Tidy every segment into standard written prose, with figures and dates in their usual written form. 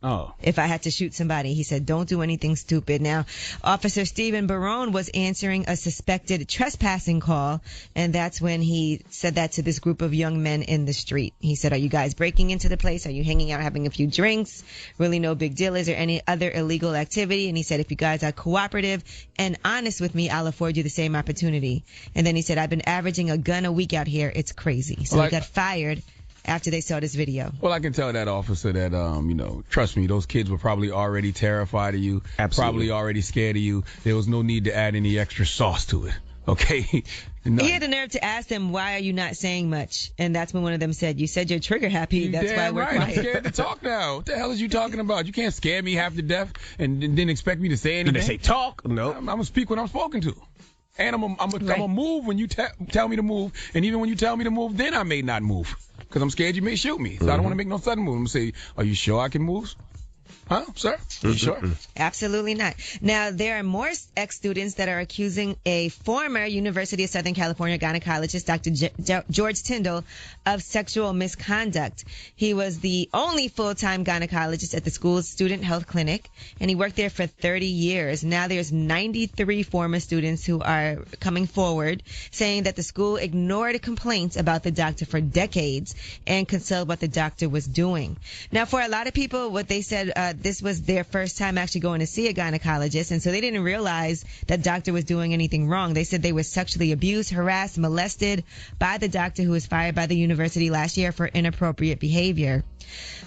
Oh. If I had to shoot somebody, he said, don't do anything stupid. Now, Officer Stephen Barone was answering a suspected trespassing call, and that's when he said that to this group of young men in the street. He said, are you guys breaking into the place? Are you hanging out, having a few drinks? Really no big deal. Is there any other illegal activity? And he said, if you guys are cooperative and honest with me, I'll afford you the same opportunity. And then he said, I've been averaging a gun a week out here. It's crazy. So he got fired after they saw this video. Well, I can tell that officer that, trust me, those kids were probably already terrified of you. Absolutely. Probably already scared of you. There was no need to add any extra sauce to it. Okay? No. He had the nerve to ask them, why are you not saying much? And that's when one of them said, you said you're trigger happy. That's why we're quiet. I'm scared to talk now. What the hell is you talking about? You can't scare me half to death and then expect me to say anything. Did they say talk? No. I'm going to speak when I'm spoken to. And I'm gonna move when you tell me to move. And even when you tell me to move, then I may not move. Because I'm scared you may shoot me. So I don't want to make no sudden move. I'm going to say, are you sure I can move? Huh, sir? Are you sure? Absolutely not. Now, there are more ex-students that are accusing a former University of Southern California gynecologist, Dr. George Tyndall, of sexual misconduct. He was the only full-time gynecologist at the school's student health clinic, and he worked there for 30 years. Now there's 93 former students who are coming forward saying that the school ignored complaints about the doctor for decades and concealed what the doctor was doing. Now, for a lot of people, what they said, this was their first time actually going to see a gynecologist, and so they didn't realize that doctor was doing anything wrong. They said they were sexually abused, harassed, molested by the doctor who was fired by the university last year for inappropriate behavior.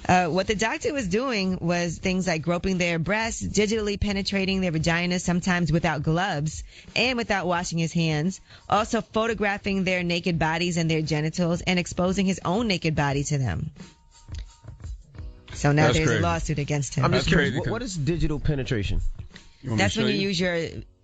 What the doctor was doing was things like groping their breasts, digitally penetrating their vaginas, sometimes without gloves and without washing his hands, also photographing their naked bodies and their genitals, and exposing his own naked body to them. So now That's there's crazy. a lawsuit against him. I'm just curious, crazy. what is digital penetration? That's when you use your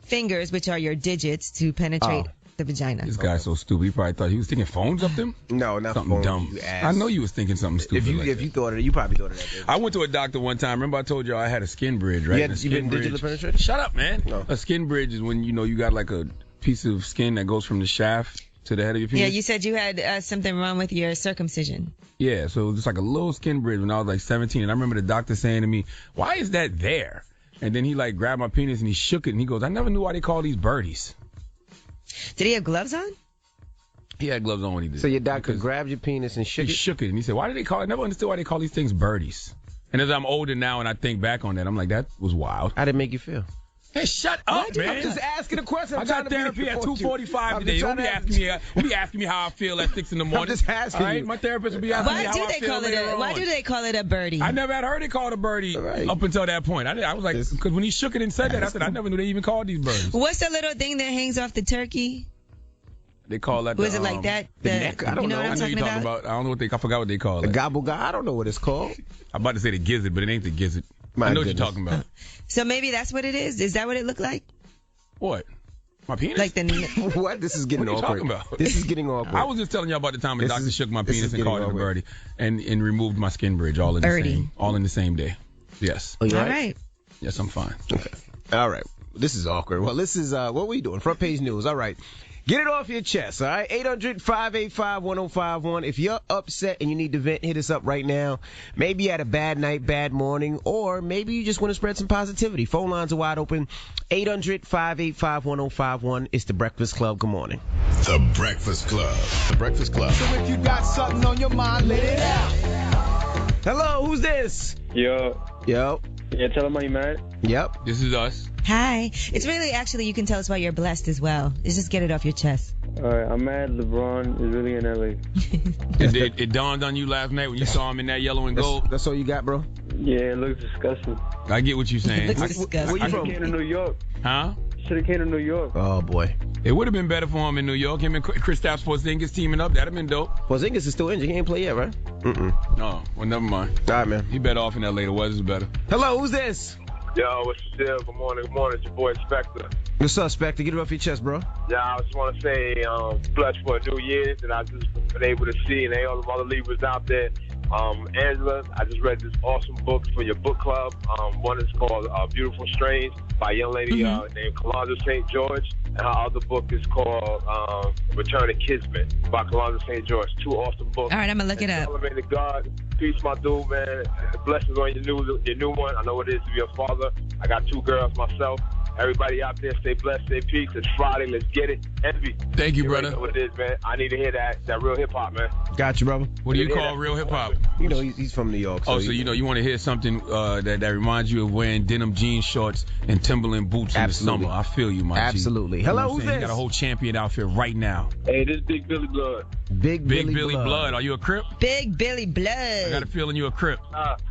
fingers, which are your digits, to penetrate the vagina. This guy's so stupid. He probably thought he was thinking phones up them. No, not Something phones, dumb. you ass. I know you was thinking something stupid. If you thought of it, you probably thought of that. I went to a doctor one time. Remember I told you I had a skin bridge, right? You been digital penetration? Shut up, man. No. A skin bridge is when, you got like a piece of skin that goes from the shaft to the head of your penis. Yeah, you said you had something wrong with your circumcision. Yeah, so it was just like a little skin bridge when I was like 17. And I remember the doctor saying to me, why is that there? And then he like grabbed my penis and he shook it and he goes, I never knew why they call these birdies. Did he have gloves on? He had gloves on when he did. So your doctor grabbed your penis and shook He it? shook it and he said, why did they call it? I never understood why they call these things birdies. And as I'm older now and I think back on that, I'm like, that was wild. How did it make you feel? Hey, shut up, man. I'm just asking a question. I got therapy at 2:45 today. Don't be asking me how I feel at 6 in the morning. I'm just asking all right? you. My therapist will be asking me how I feel later on. Why do they call it a birdie? I never had heard it called a birdie Right. up until that point. I was like, because when he shook it and said that, I said, I never knew they even called these birds. What's the little thing that hangs off the turkey? They call that Was it like that? the neck? I don't you know know. what I I'm know you're talking about. I don't know what I forgot what they call The it. gobble guy? I don't know what it's called. I'm about to say the gizzard, but it ain't the gizzard. My I know goodness. what you're talking about. So maybe that's what it is? Is that what it looked like? What? My penis? Like the... What? This is getting What are you awkward. talking about? This is getting awkward. I was just telling you about the time the This doctor is- shook my this is penis and getting called it a awkward. birdie and removed my skin bridge all in the same day. Yes. Oh, you All all right. Yes, I'm fine. Okay. All right. This is awkward. Well, this is, what we doing? Front page news. All right. Get it off your chest, all right? 800-585-1051. If you're upset and you need to vent, hit us up right now. Maybe you had a bad night, bad morning, or maybe you just want to spread some positivity. Phone lines are wide open. 800-585-1051. It's The Breakfast Club. Good morning. The Breakfast Club. The Breakfast Club. So if you got something on your mind, let it out. Hello, who's this? Yo, Yo. yeah, tell them how you mad. Yep. This is us. Hi. It's really, actually, you can tell us why you're blessed as well. It's just get it off your chest. Alright, I'm mad LeBron is really in LA. It dawned on you last night when you saw him in that yellow and gold. That's all you got, bro? Yeah, it looks disgusting. I get what you're saying. Looks disgusting. Where you I from? came to New York. Huh? Should have came to New York. Oh, boy. It would have been better for him in New York. Him and Kristaps Porzingis teaming up. That'd have been dope. Porzingis is still injured. He ain't play yet, right? Mm-mm. No, well, never mind. All right, man. He better off in LA. The weather's better. Hello, who's this? Yo, what's the deal? Good morning, good morning. It's your boy Spectre. What's up, Spectre? Get it off your chest, bro. Yeah, I just want to say blessed for a new year that I just been able to see, and all the leaders out there Angela, I just read this awesome book for your book club. One is called Beautiful Strange by a young lady named Kalonzo St. George. And her other book is called Return of Kismet by Kalonzo St. George. Two awesome books. All right, I'm going to look it up. Charlamagne the God. Peace, my dude, man. Blessings on your new one. I know what it is to be a father. I got 2 girls myself. Everybody out there, stay blessed, stay peace. It's Friday. Let's get it. Envy. Thank you, brother. Know what it is, man. I need to hear that real hip hop, man. Got you, brother. What do you call real hip hop? You know, he's from New York. So you want to hear something that reminds you of wearing denim jean shorts and Timberland boots in the summer. I feel you, my G. Absolutely. Hello, who's this? You got a whole champion outfit right now. Hey, this is Big Billy Blood. Big Billy Blood. Are you a Crip? Big Billy Blood. I got a feeling you a Crip.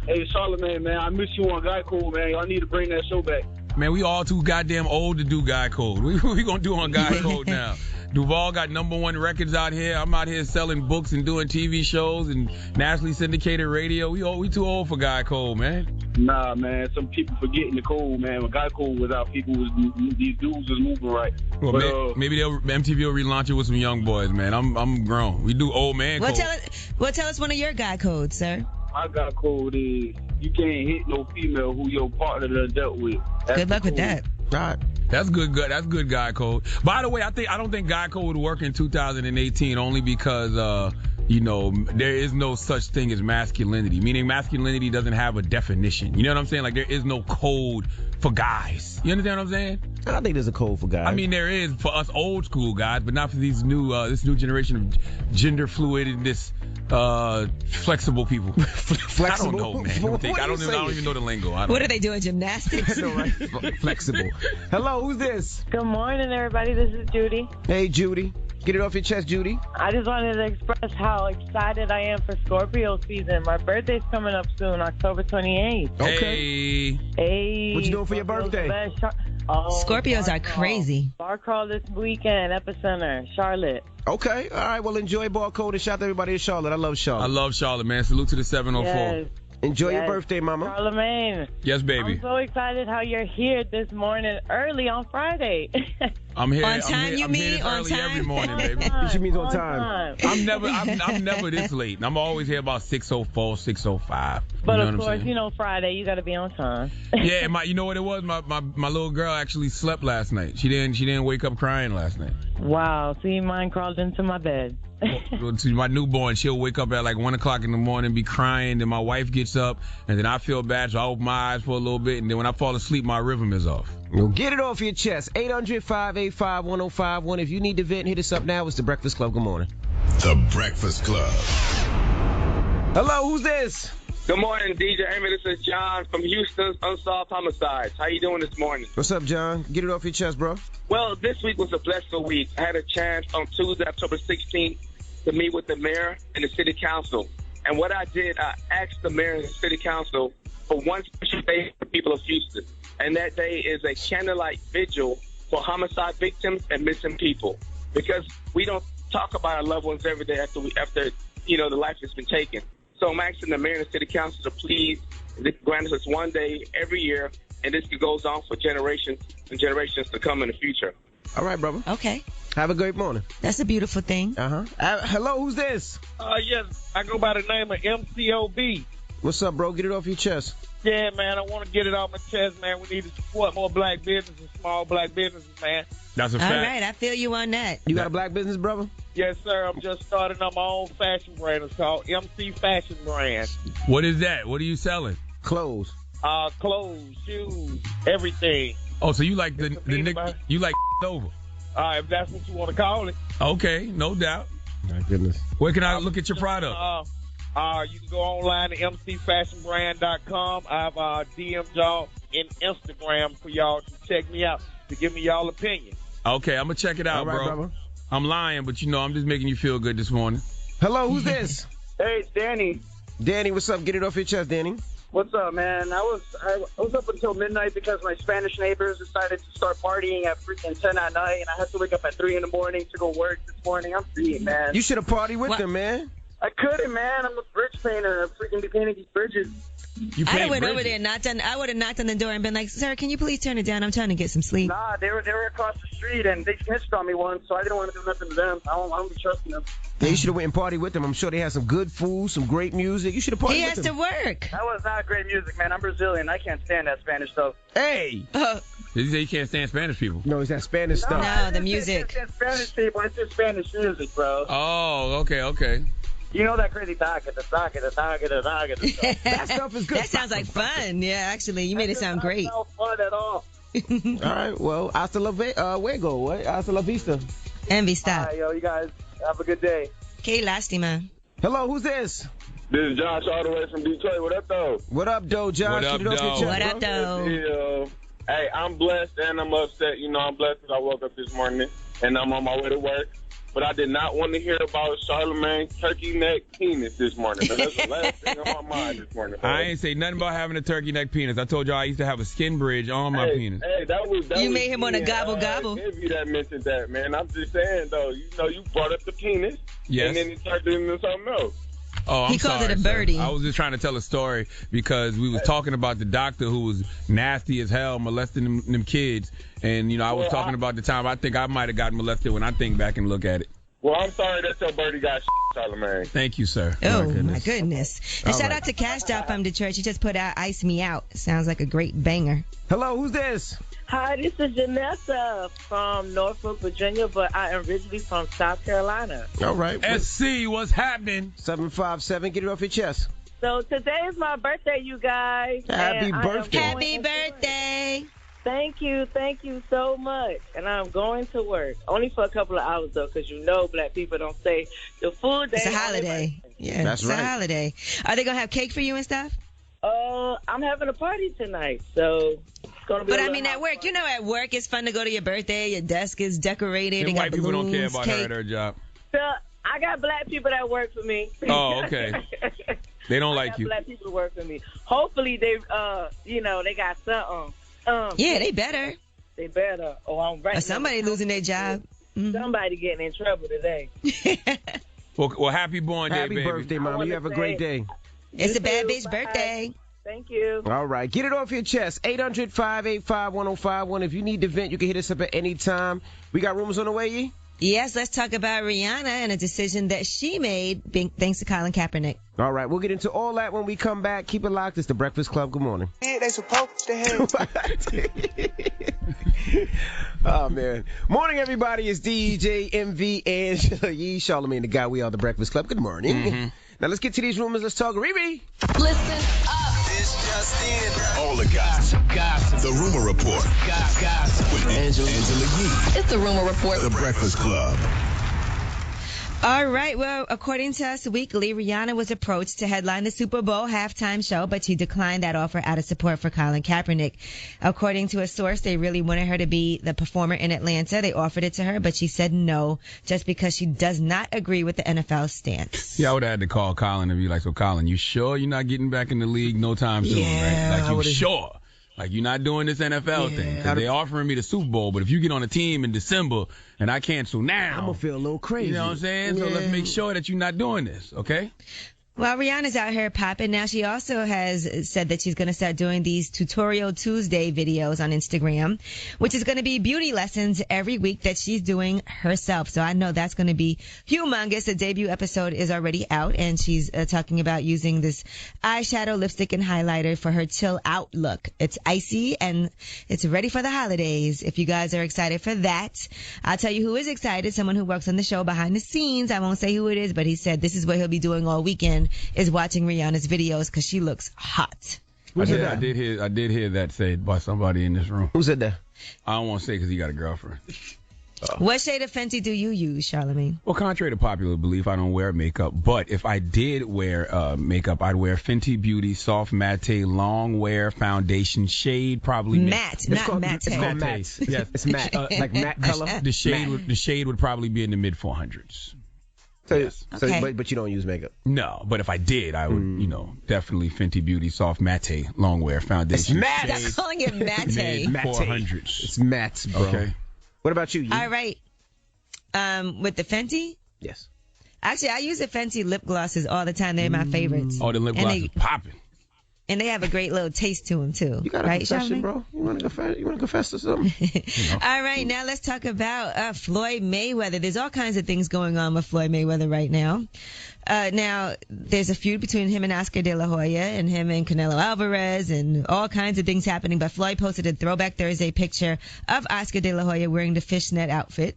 Hey, Charlamagne, man, I miss you on Guy Code, man. Y'all need to bring that show back. Man, we all too goddamn old to do Guy Code. We gonna do on Guy Code now. Duval got #1 records out here. I'm out here selling books and doing TV shows and nationally syndicated radio. We too old for Guy Code, man. Nah, man. Some people forgetting the code, man. When Guy Code was out, these dudes was moving right. Well, but, maybe MTV will relaunch it with some young boys, man. I'm grown. We do old man code. Tell us one of your Guy codes, sir. My Guy Code is you can't hit no female who your partner done dealt with. Good luck with that. Right. That's good. That's good Guy Code. By the way, I don't think Guy Code would work in 2018 only because there is no such thing as masculinity. Meaning masculinity doesn't have a definition. You know what I'm saying? Like there is no code for guys. You understand what I'm saying? I think there's a code for guys. I mean, there is for us old school guys, but not for these this new generation of gender fluid and this flexible people. Flexible? I don't know, man. I don't even know the lingo. What are they doing, gymnastics? No, right? Flexible. Hello, who's this? Good morning, everybody. This is Judy. Hey, Judy. Get it off your chest, Judy. I just wanted to express how excited I am for Scorpio season. My birthday's coming up soon, October 28th. Okay. Hey. What you doing for your birthday? Scorpios are crazy. Bar crawl this weekend, Epicenter, Charlotte. Okay. All right. Well, enjoy Ball Code and shout out to everybody in Charlotte. I love Charlotte. I love Charlotte, man. Salute to the 704. Yes. Enjoy your birthday, mama. Charlamagne. Yes, baby. I'm so excited how you're here this morning early on Friday. I'm here. On time, I'm here this early every morning, baby. She means on time. I'm never this late. I'm always here about 6:04, 6:05. But of course, Friday you got to be on time. Yeah, you know what it was? My little girl actually slept last night. She didn't wake up crying last night. Wow. See, mine crawled into my bed. To my newborn, she'll wake up at like 1 o'clock in the morning, be crying. Then my wife gets up, and then I feel bad, so I open my eyes for a little bit, and then when I fall asleep, my rhythm is off. Well, get it off your chest. 800-585-1051. If you need to vent, hit us up now. It's the Breakfast Club. Good morning. The Breakfast Club. Hello, who's this? Good morning, DJ Amy. This is John from Houston's Unsolved Homicides. How you doing this morning? What's up, John? Get it off your chest, bro. Well, this week was a blessed week. I had a chance on Tuesday, October 16th, to meet with the mayor and the city council. And what I did, I asked the mayor and the city council for one special day for people of Houston. And that day is a candlelight vigil for homicide victims and missing people. Because we don't talk about our loved ones every day after the life has been taken. So I'm asking the mayor and the city council to please grant us one day every year, and this goes on for generations and generations to come in the future. All right, brother. Okay. Have a great morning. That's a beautiful thing. Hello, who's this? Yes, I go by the name of MCOB. What's up, bro? Get it off your chest. Yeah, man, I want to get it off my chest, man. We need to support more black businesses, small black businesses, man. That's a fact. All right, I feel you on that. You got a black business, brother? Yes, sir. I'm just starting up my own fashion brand. It's called MC Fashion Brand. What is that? What are you selling? Clothes. Clothes, shoes, everything. Oh, so you like the Nick? You like over? If that's what you want to call it. Okay, no doubt. My goodness. Where can I look at your product? You can go online to mcfashionbrand.com. I've DM'd y'all in Instagram for y'all to check me out, to give me y'all opinion. Okay, I'm going to check it out, all right, bro. Brother. I'm lying, but I'm just making you feel good this morning. Hello, who's this? Hey, it's Danny. Danny, what's up? Get it off your chest, Danny. What's up, man? I was up until midnight because my Spanish neighbors decided to start partying at freaking 10 at night, and I had to wake up at 3 in the morning to go work this morning. I'm free, man. You should have partied with them, man. I couldn't, man. I'm a bridge painter. I freaking be painting these bridges. You I paid went over Bridget. there and knocked on. I would have knocked on the door and been like, "Sir, can you please turn it down? I'm trying to get some sleep." Nah, they were across the street and they snitched on me once, so I didn't want to do nothing to them. I don't be trusting them. Yeah, you should have went and partied with them. I'm sure they had some good food, some great music. You should have partied He with has them. to work. That was not great music, man. I'm Brazilian. I can't stand that Spanish stuff. Hey! Did you say you can't stand Spanish people? No, it's that Spanish stuff. No, the music. It's Spanish people. It's just Spanish music, bro. Oh, okay. You know that crazy taca. That stuff is good. That sounds like fun. Yeah, actually, you made it sound great. Not fun at all. All right, well, hasta la luego, what? Hasta la vista. Envy, stop. All right, yo, you guys have a good day. Que lástima. Hello, who's this? This is Josh all the way from Detroit. What up, though? What up, though, Josh? What up, Get it off your though? chest, What up, bro. though? Hey, I'm blessed and I'm upset. You know, I'm blessed because I woke up this morning and I'm on my way to work. But I did not want to hear about Charlemagne's turkey neck penis this morning. But that's the last thing on my mind this morning. I ain't say nothing about having a turkey neck penis. I told y'all I used to have a skin bridge on my penis. Hey, that was You was made him want to gobble. If you that mentioned that, man, I'm just saying though. You know, you brought up the penis, Yes. and then it turned into something else. Oh, I'm He called sorry, it a sir. birdie. I was just trying to tell a story because we was talking about the doctor who was nasty as hell molesting them kids. And, you know, I was talking about the time I think I might have gotten molested when I think back and look at it. Well, I'm sorry that your birdie got Charlemagne. Thank you, sir. Oh, my goodness. And All shout right. out to Cash Dot from Detroit. She just put out Ice Me Out. Sounds like a great banger. Hello, who's this? Hi, this is Janessa from Norfolk, Virginia, but I am originally from South Carolina. All right. SC, what's happening? 757, get it off your chest. So today is my birthday, you guys. Happy and I am birthday. going Happy into birthday. work. Thank you so much. And I'm going to work. Only for a couple of hours, though, because you know black people don't say the full day. It's a holiday. Yeah, That's it's right. a holiday. Are they going to have cake for you and stuff? I'm having a party tonight, so it's going to be But a I little mean, house at work, party. you know, at work, it's fun to go to your birthday. Your desk is decorated. Them and got white people don't care balloons, about her cake. at her job. So, I got black people that work for me. Oh, okay. They don't I like got you. black people work for me. Hopefully they, they got something. Yeah, they better. They better. Oh, I'm right. Or somebody losing their job. Mhm. Somebody getting in trouble today. Well, happy born day, Happy baby. birthday, Mama. wanna You have a great say- day. It's You a bad too. bitch Bye. birthday. Thank you. All right. Get it off your chest. 800-585-1051. If you need to vent, you can hit us up at any time. We got rumors on the way, Yee? Yes, let's talk about Rihanna and a decision that she made thanks to Colin Kaepernick. All right. We'll get into all that when we come back. Keep it locked. It's The Breakfast Club. Good morning. Yeah, they supposed to have. Oh, man. Morning, everybody. It's DJ MV Angela Yee, Charlemagne the Guy. We are The Breakfast Club. Good morning. Mm-hmm. Now, let's get to these rumors. Let's talk. Riri. Listen up. It's just in. All the gossip. The Rumor Report. Gossip. With Angela Yee. It's the Rumor Report. The Breakfast Club. All right. Well, according to Us Weekly, Rihanna was approached to headline the Super Bowl halftime show, but she declined that offer out of support for Colin Kaepernick. According to a source, they really wanted her to be the performer in Atlanta. They offered it to her, but she said no, just because she does not agree with the NFL stance. Yeah, I would have had to call Colin and be like, so Colin, you sure you're not getting back in the league no time soon, Yeah, right? I Like, you would've- sure? Like, you're not doing this NFL Yeah, thing. I'd- Because they offering me the Super Bowl, but if you get on a team in December and I cancel now, I'm going to feel a little crazy. you know what I'm saying? So let's Yeah. make sure that you're not doing this, okay? Well, Rihanna's out here popping. Now, she also has said that she's going to start doing these Tutorial Tuesday videos on Instagram, which is going to be beauty lessons every week that she's doing herself. So I know that's going to be humongous. The debut episode is already out, and she's talking about using this eyeshadow, lipstick, and highlighter for her chill out look. It's icy, and it's ready for the holidays. If you guys are excited for that, I'll tell you who is excited. Someone who works on the show behind the scenes. I won't say who it is, but he said this is what he'll be doing all weekend, is watching Rihanna's videos because she looks hot. I did hear that said by somebody in this room. Who said that? I don't want to say because he got a girlfriend. What shade of Fenty do you use, Charlemagne? Well, contrary to popular belief, I don't wear makeup. But if I did wear makeup, I'd wear Fenty Beauty Soft Matte Long Wear Foundation shade, probably Matte, not matte. It's called matte. Yes, It's matte. Like matte color. The shade would probably be in the mid 400s. So, Okay. but you don't use makeup. No, but if I did, I would, definitely Fenty Beauty Soft Matte Long Wear Foundation. It's matte. Stop calling it matte. Mid Matte. 400s. It's matte, bro. Okay. What about you? Yee? All right. With the Fenty? Yes. Actually, I use the Fenty lip glosses all the time. They're my favorites. Oh, the lip And gloss they- is popping. And they have a great little taste to them, too. You got a right, confession, Charlamagne? bro? You want to confess to something? All right, now let's talk about Floyd Mayweather. There's all kinds of things going on with Floyd Mayweather right now. Now, there's a feud between him and Oscar De La Hoya and him and Canelo Alvarez and all kinds of things happening. But Floyd posted a Throwback Thursday picture of Oscar De La Hoya wearing the fishnet outfit.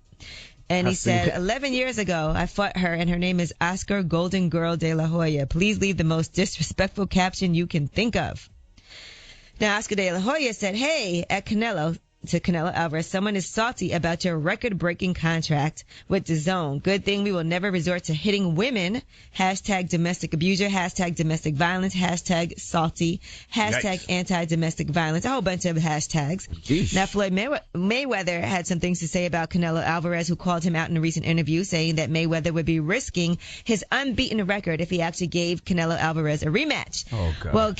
And he said, 11 years ago, I fought her, and her name is Oscar Golden Girl De La Hoya. Please leave the most disrespectful caption you can think of. Now, Oscar De La Hoya said, hey, to Canelo Alvarez, someone is salty about your record-breaking contract with DAZN. Good thing we will never resort to hitting women. Hashtag domestic abuser. Hashtag domestic violence. Hashtag salty. Hashtag anti-domestic violence. A whole bunch of hashtags. Jeez. Now, Floyd Mayweather had some things to say about Canelo Alvarez, who called him out in a recent interview, saying that Mayweather would be risking his unbeaten record if he actually gave Canelo Alvarez a rematch. Oh, God. Well,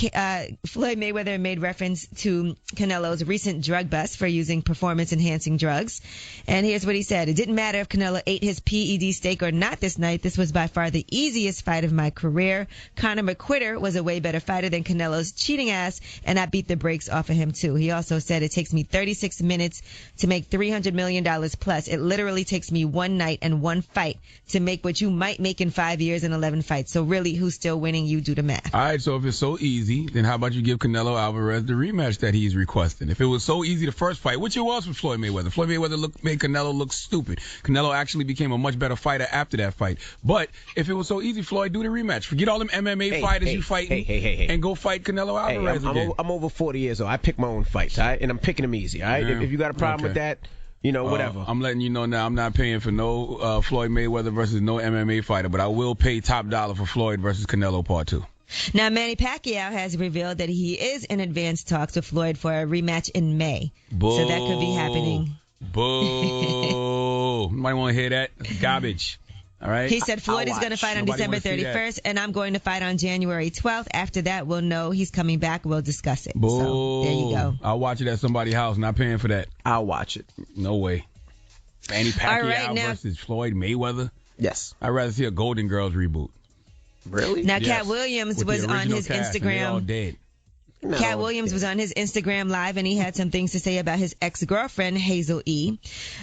Floyd Mayweather made reference to Canelo's recent drug bust for using performance-enhancing drugs. And here's what he said. It didn't matter if Canelo ate his PED steak or not this night. This was by far the easiest fight of my career. Conor McQuitter was a way better fighter than Canelo's cheating ass, and I beat the brakes off of him, too. He also said it takes me 36 minutes to make $300 million plus. It literally takes me one night and one fight to make what you might make in 5 years and 11 fights. So really, who's still winning? You do the math. All right, so if it's so easy, then how about you give Canelo Alvarez the rematch that he's requesting? If it was so easy the first fight, which it was with Floyd Mayweather. Floyd Mayweather made Canelo look stupid. Canelo actually became a much better fighter after that fight. But if it was so easy, Floyd, do the rematch. Forget all them MMA fighters you fighting and go fight Canelo Alvarez again. I'm over 40 years old. I pick my own fights, all right? And I'm picking them easy, all right? Yeah. If you got a problem with that, you know, whatever. I'm letting you know now, I'm not paying for no Floyd Mayweather versus no MMA fighter, but I will pay top dollar for Floyd versus Canelo Part 2. Now, Manny Pacquiao has revealed that he is in advanced talks with Floyd for a rematch in May. Boo. So that could be happening. Boo. Nobody want to hear that? That's garbage. All right? He said Floyd is going to fight on December 31st, and I'm going to fight on January 12th. After that, we'll know he's coming back. We'll discuss it. Boo. So there you go. I'll watch it at somebody's house. Not paying for that. I'll watch it. No way. Manny Pacquiao versus Floyd Mayweather? Yes. I'd rather see a Golden Girls reboot. Really? Now, Cat Williams was on his Instagram. Dead. Cat Williams was on his Instagram Live, and he had some things to say about his ex-girlfriend, Hazel E.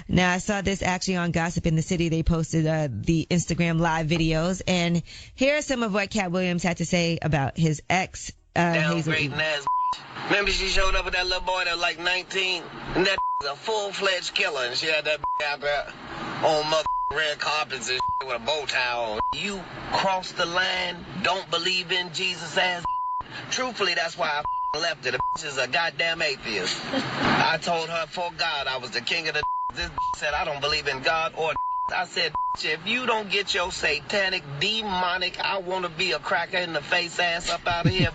Now, I saw this actually on Gossip in the City. They posted the Instagram Live videos, and here are some of what Cat Williams had to say about his ex, Hazel E. Remember she showed up with that little boy that was like 19, and that was a full-fledged killer, and she had that out there on mother red carpets and with a bow tie on. You cross the line, don't believe in Jesus ass. Truthfully, that's why I left her. The bitch is a goddamn atheist. I told her for God I was the king of the. This said I don't believe in God or. I said, if you don't get your satanic, demonic, I want to be a cracker in the face ass up out of here,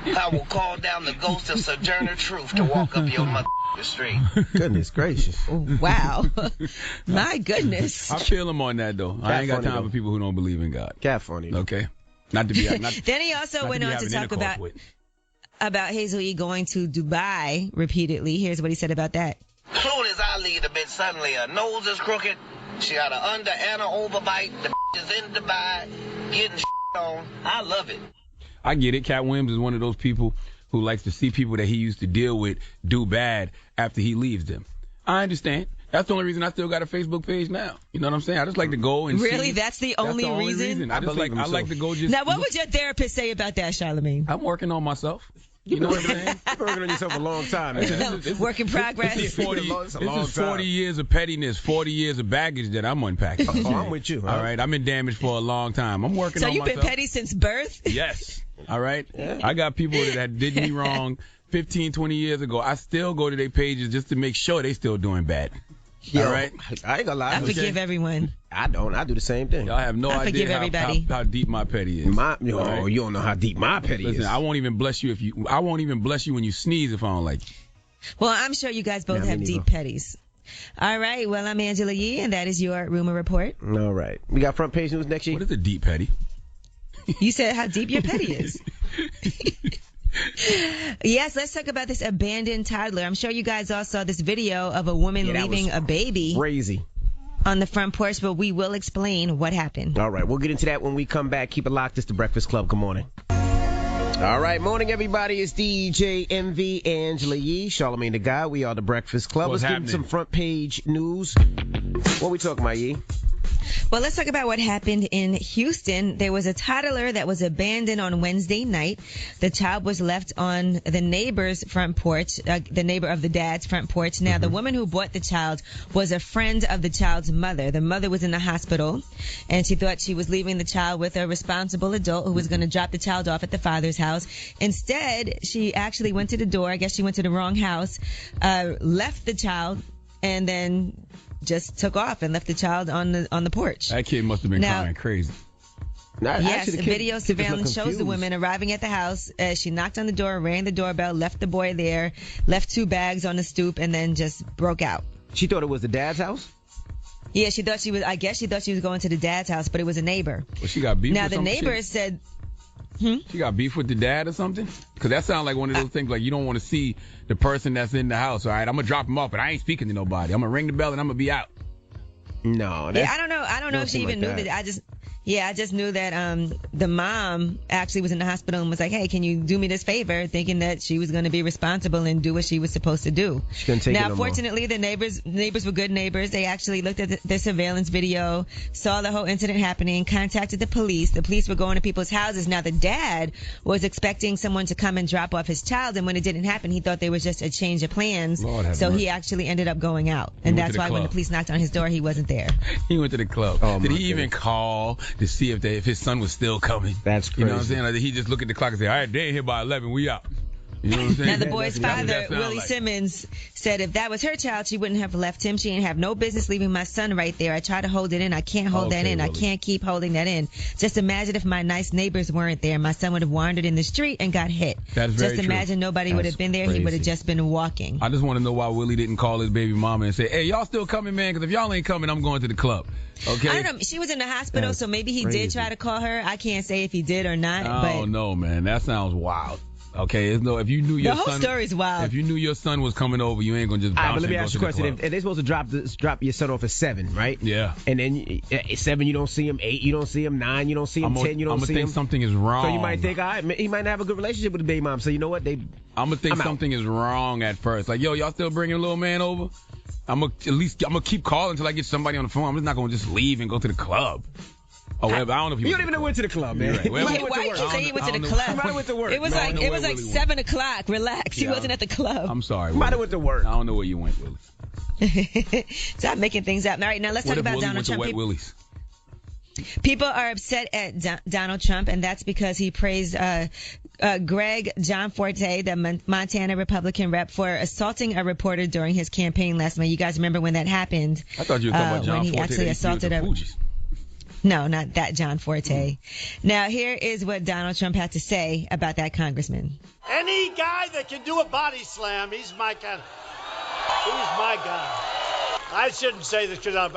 I will call down the ghost of Sojourner Truth to walk up your mother street. Goodness gracious. Wow. My goodness. I feel him on that, though. I ain't got time for people who don't believe in God. Cat funny. Okay. Not to be. Then he also went on to talk about Hazel E going to Dubai repeatedly. Here's what he said about that. Soon as I leave the bitch, suddenly her nose is crooked. She got an under and an overbite. The bitch is in Dubai getting on. I love it. I get it. Cat Williams is one of those people who likes to see people that he used to deal with do bad after he leaves them. I understand. That's the only reason I still got a Facebook page now. You know what I'm saying? I just like to go and really? see. That's the only reason? I like to go just. Now, what would your therapist say about that, Charlamagne? I'm working on myself. You know what I'm saying? You've been working on yourself a long time. Work in progress. This is 40 years of pettiness, 40 years of baggage that I'm unpacking. Oh, I'm with you. Huh? All right? I've been damaged for a long time. I'm working on myself. So you've been petty since birth? Yes. All right? Yeah. I got people that did me wrong 15, 20 years ago. I still go to their pages just to make sure they still doing bad. Yo, all right? I ain't gonna lie. I forgive everyone. I don't. I do the same thing. Y'all have no idea how deep my petty is. Right? You don't know how deep my petty is. I won't even bless you I won't even bless you when you sneeze if I don't like you. Well, I'm sure you guys both have deep petties. All right. Well, I'm Angela Yee, and that is your Rumor Report. All right. We got front page news next year. What is a deep petty? You said how deep your petty is. Yes, let's talk about this abandoned toddler. I'm sure you guys all saw this video of a woman leaving a baby crazy on the front porch, but we will explain what happened. All right, we'll get into that when we come back. Keep it locked. It's the Breakfast Club. Good morning. All right, morning, everybody. It's DJ MV, Angela Yee, Charlamagne the Guy. We are the Breakfast Club. What's Let's happening? get some front page news. What we talking about, Yee? Well, let's talk about what happened in Houston. There was a toddler that was abandoned on Wednesday night. The child was left on the neighbor's front porch, the neighbor of the dad's front porch. Now, the woman who bought the child was a friend of the child's mother. The mother was in the hospital, and she thought she was leaving the child with a responsible adult who was going to drop the child off at the father's house. Instead, she actually went to the door. I guess she went to the wrong house, left the child, and then just took off and left the child on the porch. That kid must have been crying crazy. Yes, video surveillance shows the woman arriving at the house. She knocked on the door, rang the doorbell, left the boy there, left 2 bags on the stoop, and then just broke out. She thought it was the dad's house? Yeah, I guess she thought she was going to the dad's house, but it was a neighbor. Well, she got beef now, with the neighbor said... She got beef with the dad or something? Because that sounds like one of those things like you don't want to see the person that's in the house. All right, I'm going to drop him off, but I ain't speaking to nobody. I'm going to ring the bell and I'm going to be out. No. Yeah, I don't know if she even knew that. I just knew that the mom actually was in the hospital and was like, hey, can you do me this favor? Thinking that she was going to be responsible and do what she was supposed to do. She couldn't take it no more. Fortunately, the neighbors were good neighbors. They actually looked at the surveillance video, saw the whole incident happening, contacted the police. The police were going to people's houses. Now, the dad was expecting someone to come and drop off his child, and when it didn't happen, he thought there was just a change of plans. So he actually ended up going out. And that's why when the police knocked on his door, he wasn't there. He went to the club. Oh, Did he even call to see if his son was still coming? That's crazy. You know what I'm saying? Like, he just look at the clock and say, all right, they ain't here by 11, we out. You know what I'm saying? Now, the boy's father, Willie Simmons, said if that was her child, she wouldn't have left him. She didn't have no business leaving my son right there. I tried to hold it in. I can't hold that in. Willie. I can't keep holding that in. Just imagine if my nice neighbors weren't there. My son would have wandered in the street and got hit. That's very Just imagine nobody would have been there. Crazy. He would have just been walking. I just want to know why Willie didn't call his baby mama and say, hey, y'all still coming, man? Because if y'all ain't coming, I'm going to the club. Okay. I don't know. She was in the hospital, so maybe he did try to call her. I can't say if he did or not. Oh, no, man. That sounds wild. Okay, if you knew your son, the whole story's wild. If you knew your son was coming over, you ain't gonna just bounce. But let me and ask you a question: if they're supposed to drop your son off at 7, right? Yeah. And then at 7 you don't see him, 8 you don't see him, 9 you don't see him, 10 you don't see him. I'm gonna think something is wrong. So you might think, all right, he might not have a good relationship with the baby mom. So you know what? I'm gonna think something is wrong at first. Like, yo, y'all still bringing little man over? I'm gonna keep calling until I get somebody on the phone. I'm just not gonna just leave and go to the club. Oh, I don't know if you don't even know went to the club, man. Right. Why you keep saying he went to the club? He might have went to work. It was like 7 o'clock. Relax. He wasn't at the club. I'm sorry. He might have went to work. I don't know where you went, Willie. Stop making things up. All right, now let's talk about Donald Trump. Wet Willies? People are upset at Donald Trump, and that's because he praised Greg Gianforte, the Montana Republican rep, for assaulting a reporter during his campaign last May. You guys remember when that happened? I thought you were talking about John when he Forte actually assaulted a. No, not that John Forte. Now, here is what Donald Trump had to say about that congressman. Any guy that can do a body slam, he's my guy. I shouldn't say this because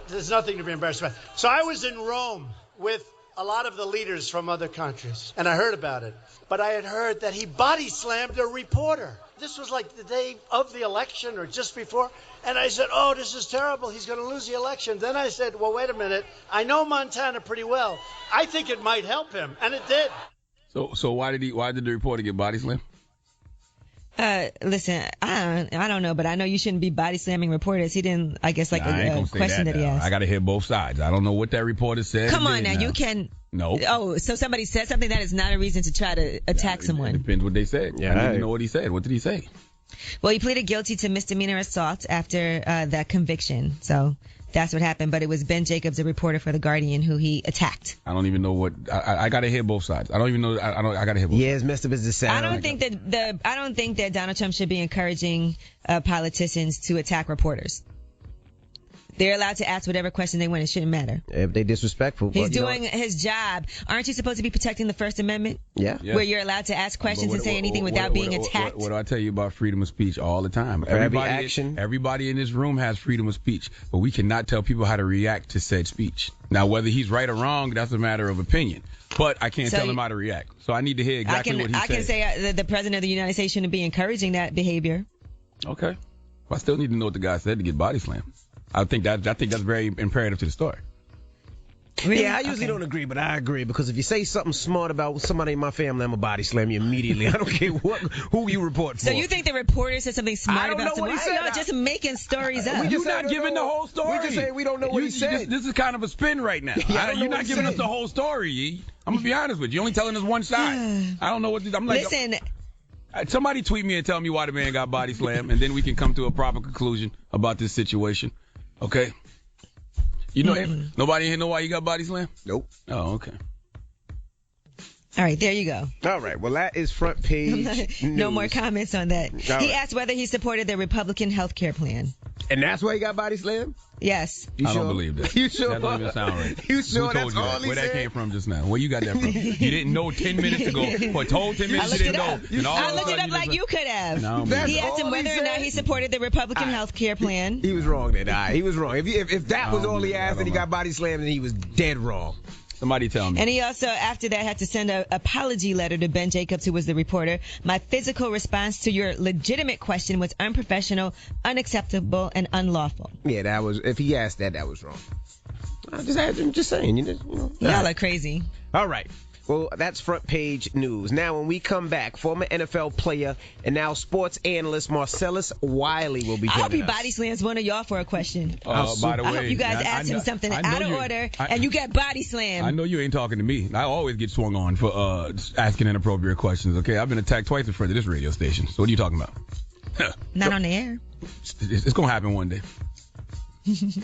there's nothing to be embarrassed about. So I was in Rome with a lot of the leaders from other countries, and I heard about it. But I had heard that he body slammed a reporter. This was like the day of the election or just before. And I said, oh, this is terrible. He's going to lose the election. Then I said, well, wait a minute. I know Montana pretty well. I think it might help him. And it did. So why did the reporter get body slammed? Listen, I don't know, but I know you shouldn't be body slamming reporters. He didn't, I guess, like a question that he asked. I got to hear both sides. I don't know what that reporter said. Come on now, you can. No. Oh, so somebody said something that is not a reason to try to attack someone. It depends what they said. Yeah, I didn't know what he said. What did he say? Well, he pleaded guilty to misdemeanor assault after that conviction. So that's what happened. But it was Ben Jacobs, a reporter for The Guardian, who he attacked. I don't even know what. I got to hear both sides. I don't even know. I got to hear both. Yeah, as messed up as it sounds. I don't think that Donald Trump should be encouraging politicians to attack reporters. They're allowed to ask whatever question they want. It shouldn't matter. If they disrespectful. He's doing his job. Aren't you supposed to be protecting the First Amendment? Yeah. Where you're allowed to ask questions and say anything without being attacked? What do I tell you about freedom of speech all the time? Everybody in this room has freedom of speech, but we cannot tell people how to react to said speech. Now, whether he's right or wrong, that's a matter of opinion. But I can't tell him how to react. So I need to hear exactly what he said. I can say that the President of the United States shouldn't be encouraging that behavior. Okay. Well, I still need to know what the guy said to get body slammed. I think that's very imperative to the story. Really? Yeah, I usually don't agree, but I agree because if you say something smart about somebody in my family, I'm a body slam you immediately. I don't care who you report for. So you think the reporter said something smart I don't about know what someone? he said. Y'all just making stories up. You're not giving the whole story. We just say we don't know what he said. This is kind of a spin right now. Yeah, You're not giving us the whole story. Yee. I'm gonna be honest with you. You're only telling us one side. I don't know what. I'm like. Listen. Somebody tweet me and tell me why the man got body slammed, and then we can come to a proper conclusion about this situation. Okay? You know, nobody here know why you got body slammed? Nope. Oh, okay. All right, there you go. All right, well, that is front page No news. more comments on that. All He right. asked whether he supported the Republican health care plan. And that's why he got body slammed? Yes. I don't believe that. You sure? That don't even sound right. You sure? Who told That's you all that? he Where said? that came from just now? Where you got that from? You didn't know 10 minutes ago. For a total 10 minutes I you looked didn't it know. up. And all I of a looked it sudden up like you could have. No, He asked him whether or not he supported the Republican health care plan. He was wrong then. He was wrong. If that was I don't all he know. I asked don't and he know. got body slammed, then he was dead wrong. Somebody tell me. And he also, after that, had to send an apology letter to Ben Jacobs, who was the reporter. My physical response to your legitimate question was unprofessional, unacceptable, and unlawful. Yeah, that was. If he asked that was wrong. I'm just saying. You know. Y'all are crazy. All right. Well, that's front page news. Now, when we come back, former NFL player and now sports analyst Marcellus Wiley will be I hope joining he us. body slams one of y'all for a question. By the way, I hope you guys ask him something out of order and you get body slammed. I know you ain't talking to me. I always get swung on for asking inappropriate questions. Okay, I've been attacked twice in front of this radio station. So what are you talking about? Not on the air. It's gonna happen one day.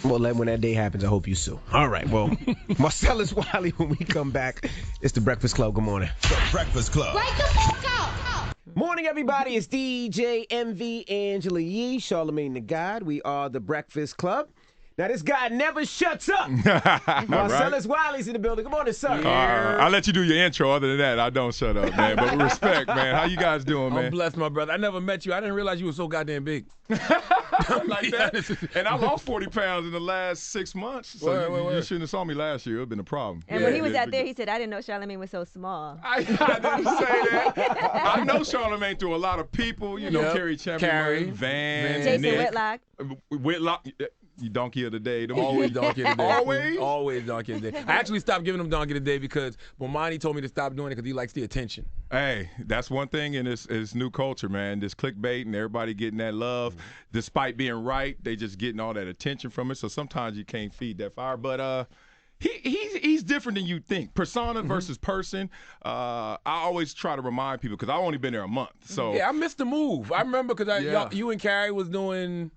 Well, when that day happens, I hope you sue. All right. Well, Marcellus Wiley, when we come back, it's the Breakfast Club. Good morning. The Breakfast Club. Wake the fuck up. Morning, everybody. It's DJ MV Angela Yee, Charlamagne the God. We are the Breakfast Club. Now, this guy never shuts up. Marcellus Wiley's in the building. Good morning, sir. I'll let you do your intro. Other than that, I don't shut up, man. But with respect, man. How you guys doing, man? I'm blessed, my brother. I never met you. I didn't realize you were so goddamn big. Like that. And I lost 40 pounds in the last 6 months. So you shouldn't have saw me last year. It would have been a problem. And when he was out there, he said, I didn't know Charlamagne was so small. I didn't say that. I know Charlamagne through a lot of people. You know, Carrie Champion, Van, Jason Nick. Whitlock. Whitlock. You donkey of the day. Always donkey of the day. Always? Always donkey of the day. I actually stopped giving him donkey of the day because Bomani told me to stop doing it because he likes the attention. Hey, that's one thing in this new culture, man. This clickbait and everybody getting that love. Despite being right, they just getting all that attention from it. So sometimes you can't feed that fire. But he's different than you think. Persona versus person. I always try to remind people because I've only been there a month. So yeah, I missed the move. I remember because you and Carrie was doing.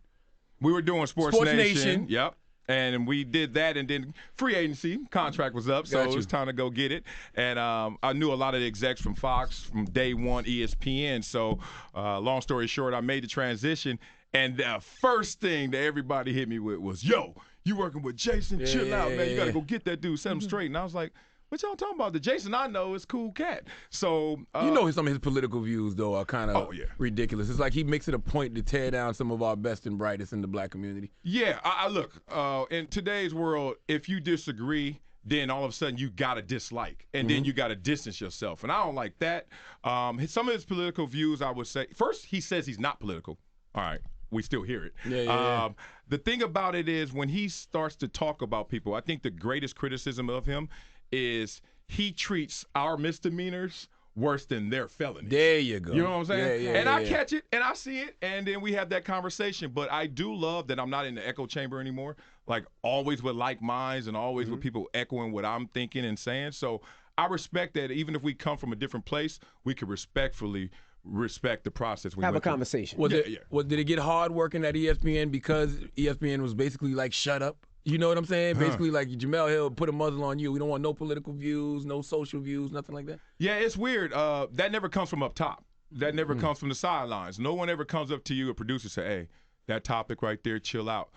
We were doing Sports Nation. Yep. And we did that, and then free agency contract was up, so it was time to go get it. And I knew a lot of the execs from Fox from day one, ESPN. So long story short, I made the transition, and the first thing that everybody hit me with was, yo, you working with Jason? Chill out, man. You got to go get that dude, set him straight. And I was like, what y'all talking about? The Jason I know is cool cat. So you know some of his political views though are kind of ridiculous. It's like he makes it a point to tear down some of our best and brightest in the black community. Yeah, I look, in today's world, if you disagree, then all of a sudden you got to dislike, and then you got to distance yourself. And I don't like that. Some of his political views, I would say, first, he says he's not political. All right. We still hear it. Yeah. The thing about it is when he starts to talk about people, I think the greatest criticism of him is he treats our misdemeanors worse than their felonies. There you go. You know what I'm saying? Yeah, and I catch it, and I see it, and then we have that conversation. But I do love that I'm not in the echo chamber anymore, like always with like minds and always with people echoing what I'm thinking and saying. So I respect that even if we come from a different place, we can respectfully respect the process. Have a conversation. Did it get hard working at ESPN because ESPN was basically like, shut up? You know what I'm saying? Basically, like Jamel Hill put a muzzle on you. We don't want no political views, no social views, nothing like that. Yeah, it's weird. That never comes from up top. That never comes from the sidelines. No one ever comes up to you, a producer, say, hey, that topic right there, chill out.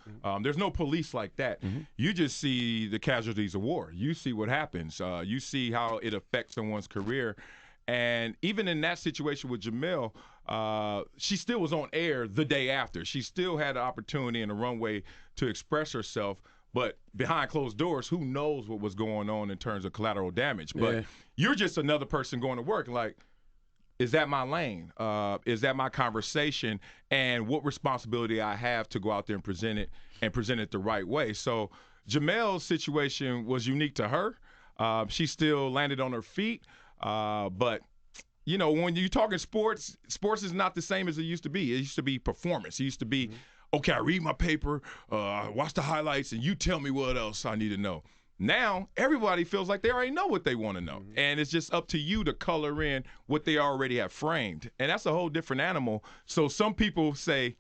There's no police like that. You just see the casualties of war. You see what happens. You see how it affects someone's career. And even in that situation with Jamel, she still was on air the day after. She still had an opportunity in the runway to express herself. But behind closed doors, who knows what was going on in terms of collateral damage. But you're just another person going to work. Like, is that my lane? Is that my conversation? And what responsibility I have to go out there and present it the right way? So Jamel's situation was unique to her. She still landed on her feet, but you know, when you're talking sports is not the same as it used to be. It used to be performance. It used to be, okay, I read my paper, watch the highlights, and you tell me what else I need to know. Now, everybody feels like they already know what they want to know, and it's just up to you to color in what they already have framed, and that's a whole different animal. So some people say,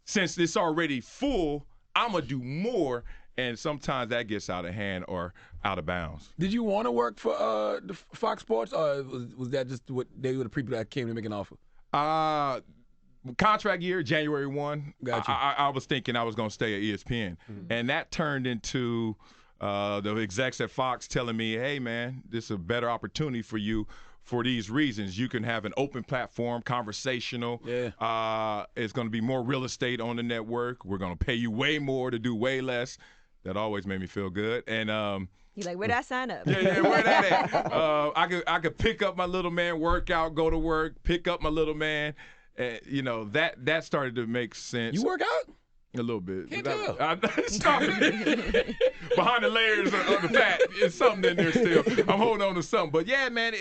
since it's already full, I'm going to do more, and sometimes that gets out of hand or out of bounds. Did you want to work for the Fox Sports, or was that just what they were the people that came to make an offer? Contract year, January 1. Gotcha. I was thinking I was going to stay at ESPN, and that turned into the execs at Fox telling me, hey, man, this is a better opportunity for you for these reasons. You can have an open platform, conversational. Yeah. It's going to be more real estate on the network. We're going to pay you way more to do way less. That always made me feel good. And you're like, where did I sign up? Yeah, where that at? I could pick up my little man, work out, go to work, pick up my little man. And, you know, that started to make sense. You work out? A little bit. Can't tell. Behind the layers of the fat, it's something in there still. I'm holding on to something. But, yeah, man,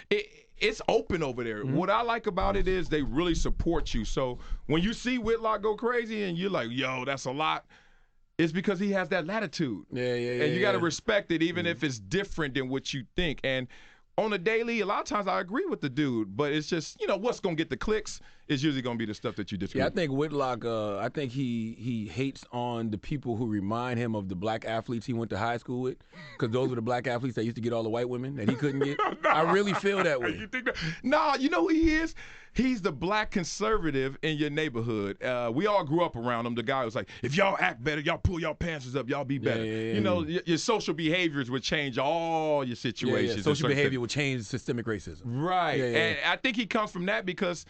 it's open over there. What I like about it is they really support you. So when you see Whitlock go crazy and you're like, yo, that's a lot, it's because he has that latitude. And you got to respect it even if it's different than what you think. And on a daily, a lot of times I agree with the dude, but it's just, you know, what's going to get the clicks is usually going to be the stuff that you disagree with. I think Whitlock, I think he hates on the people who remind him of the black athletes he went to high school with, because those were the black athletes that used to get all the white women that he couldn't get. I really feel that way. You think that? Nah, you know who he is? He's the black conservative in your neighborhood. We all grew up around him. The guy was like, if y'all act better, y'all pull y'all pants up, y'all be better. You know, your social behaviors would change all your situations. Social behavior would change systemic racism. Right. And I think he comes from that because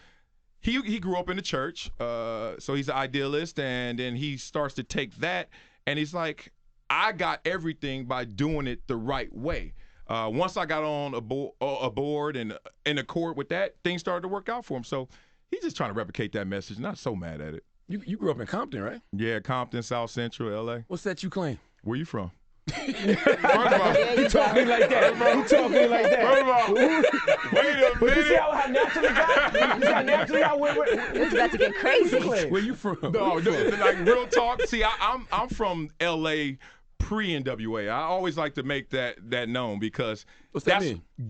he grew up in the church, so he's an idealist, and then he starts to take that, and he's like, I got everything by doing it the right way. Once I got on a board and in the court with that, things started to work out for him. So he's just trying to replicate that message. Not so mad at it. You grew up in Compton, right? Yeah, Compton, South Central, L.A. What's that you claim? Where you from? You talking like that? You talking like that? First of all, wait a minute. But you see how naturally got? You see how naturally I went with? It's about to get crazy. Where you from? No, like real talk. See, I'm from L.A. pre-NWA. I always like to make that known because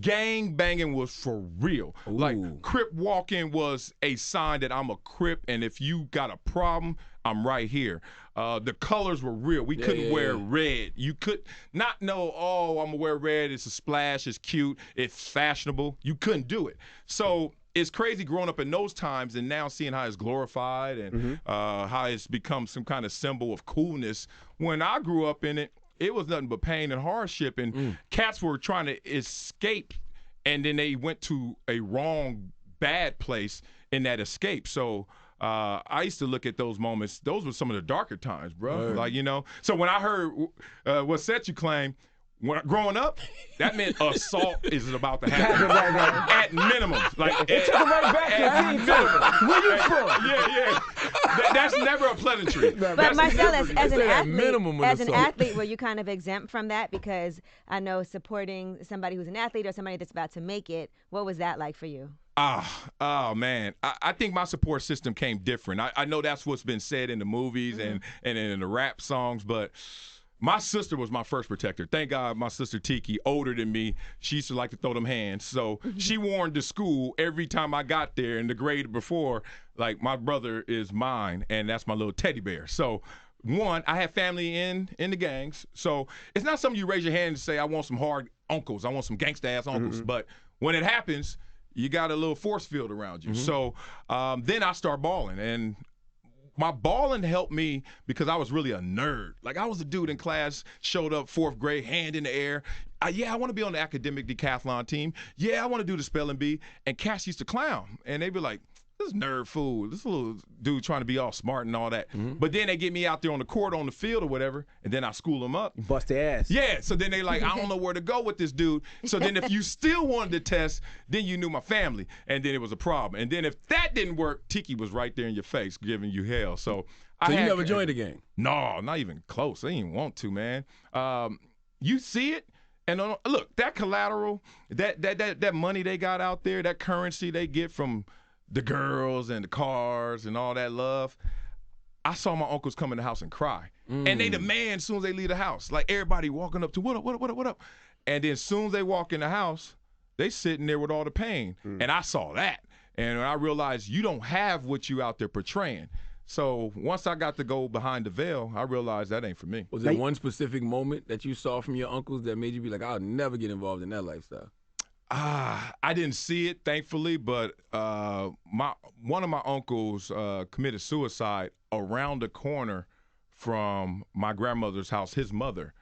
gang banging was for real. Ooh. Like Crip walking was a sign that I'm a Crip, and if you got a problem, I'm right here. The colors were real. We couldn't wear red. You could not know, oh, I'm gonna wear red. It's a splash. It's cute. It's fashionable. You couldn't do it. So it's crazy growing up in those times and now seeing how it's glorified and how it's become some kind of symbol of coolness. When I grew up in it, it was nothing but pain and hardship, and cats were trying to escape, and then they went to a wrong, bad place in that escape. So I used to look at those moments. Those were some of the darker times, bro. Like, you know. So when I heard what set you claim, growing up, that meant assault is about to happen at minimum. Like it took him right back at minimum. Where you from? Yeah. That's never a pleasantry. But Marcellus, as an athlete, were you kind of exempt from that? Because I know supporting somebody who's an athlete or somebody that's about to make it, what was that like for you? Oh man. I think my support system came different. I know that's what's been said in the movies and in the rap songs, but my sister was my first protector. Thank God my sister Tiki, older than me, she used to like to throw them hands. So she warned the school every time I got there in the grade before, like, my brother is mine, and that's my little teddy bear. So, one, I have family in the gangs. So it's not something you raise your hand and say, I want some hard uncles. I want some gangsta-ass uncles. But when it happens, you got a little force field around you. So then I start balling, and my balling helped me because I was really a nerd. Like, I was a dude in class, showed up 4th grade, hand in the air. I want to be on the academic decathlon team. Yeah, I want to do the spelling bee. And cats used to clown. And they'd be like, this nerd fool, this little dude trying to be all smart and all that. But then they get me out there on the court, on the field or whatever, and then I school them up. You bust their ass. Yeah, so then they like, I don't know where to go with this dude. So then if you still wanted to test, then you knew my family, and then it was a problem. And then if that didn't work, Tiki was right there in your face giving you hell. So So you never joined the game? No, not even close. I didn't even want to, man. You see it, and look, that collateral, that money they got out there, that currency they get from the girls and the cars and all that love. I saw my uncles come in the house and cry. And they demand as soon as they leave the house. Like everybody walking up to, what up? And then as soon as they walk in the house, they sitting there with all the pain. And I saw that. And I realized you don't have what you out there portraying. So once I got to go behind the veil, I realized that ain't for me. Was there one specific moment that you saw from your uncles that made you be like, I'll never get involved in that lifestyle? I didn't see it, thankfully, but one of my uncles committed suicide around the corner from my grandmother's house, his mother,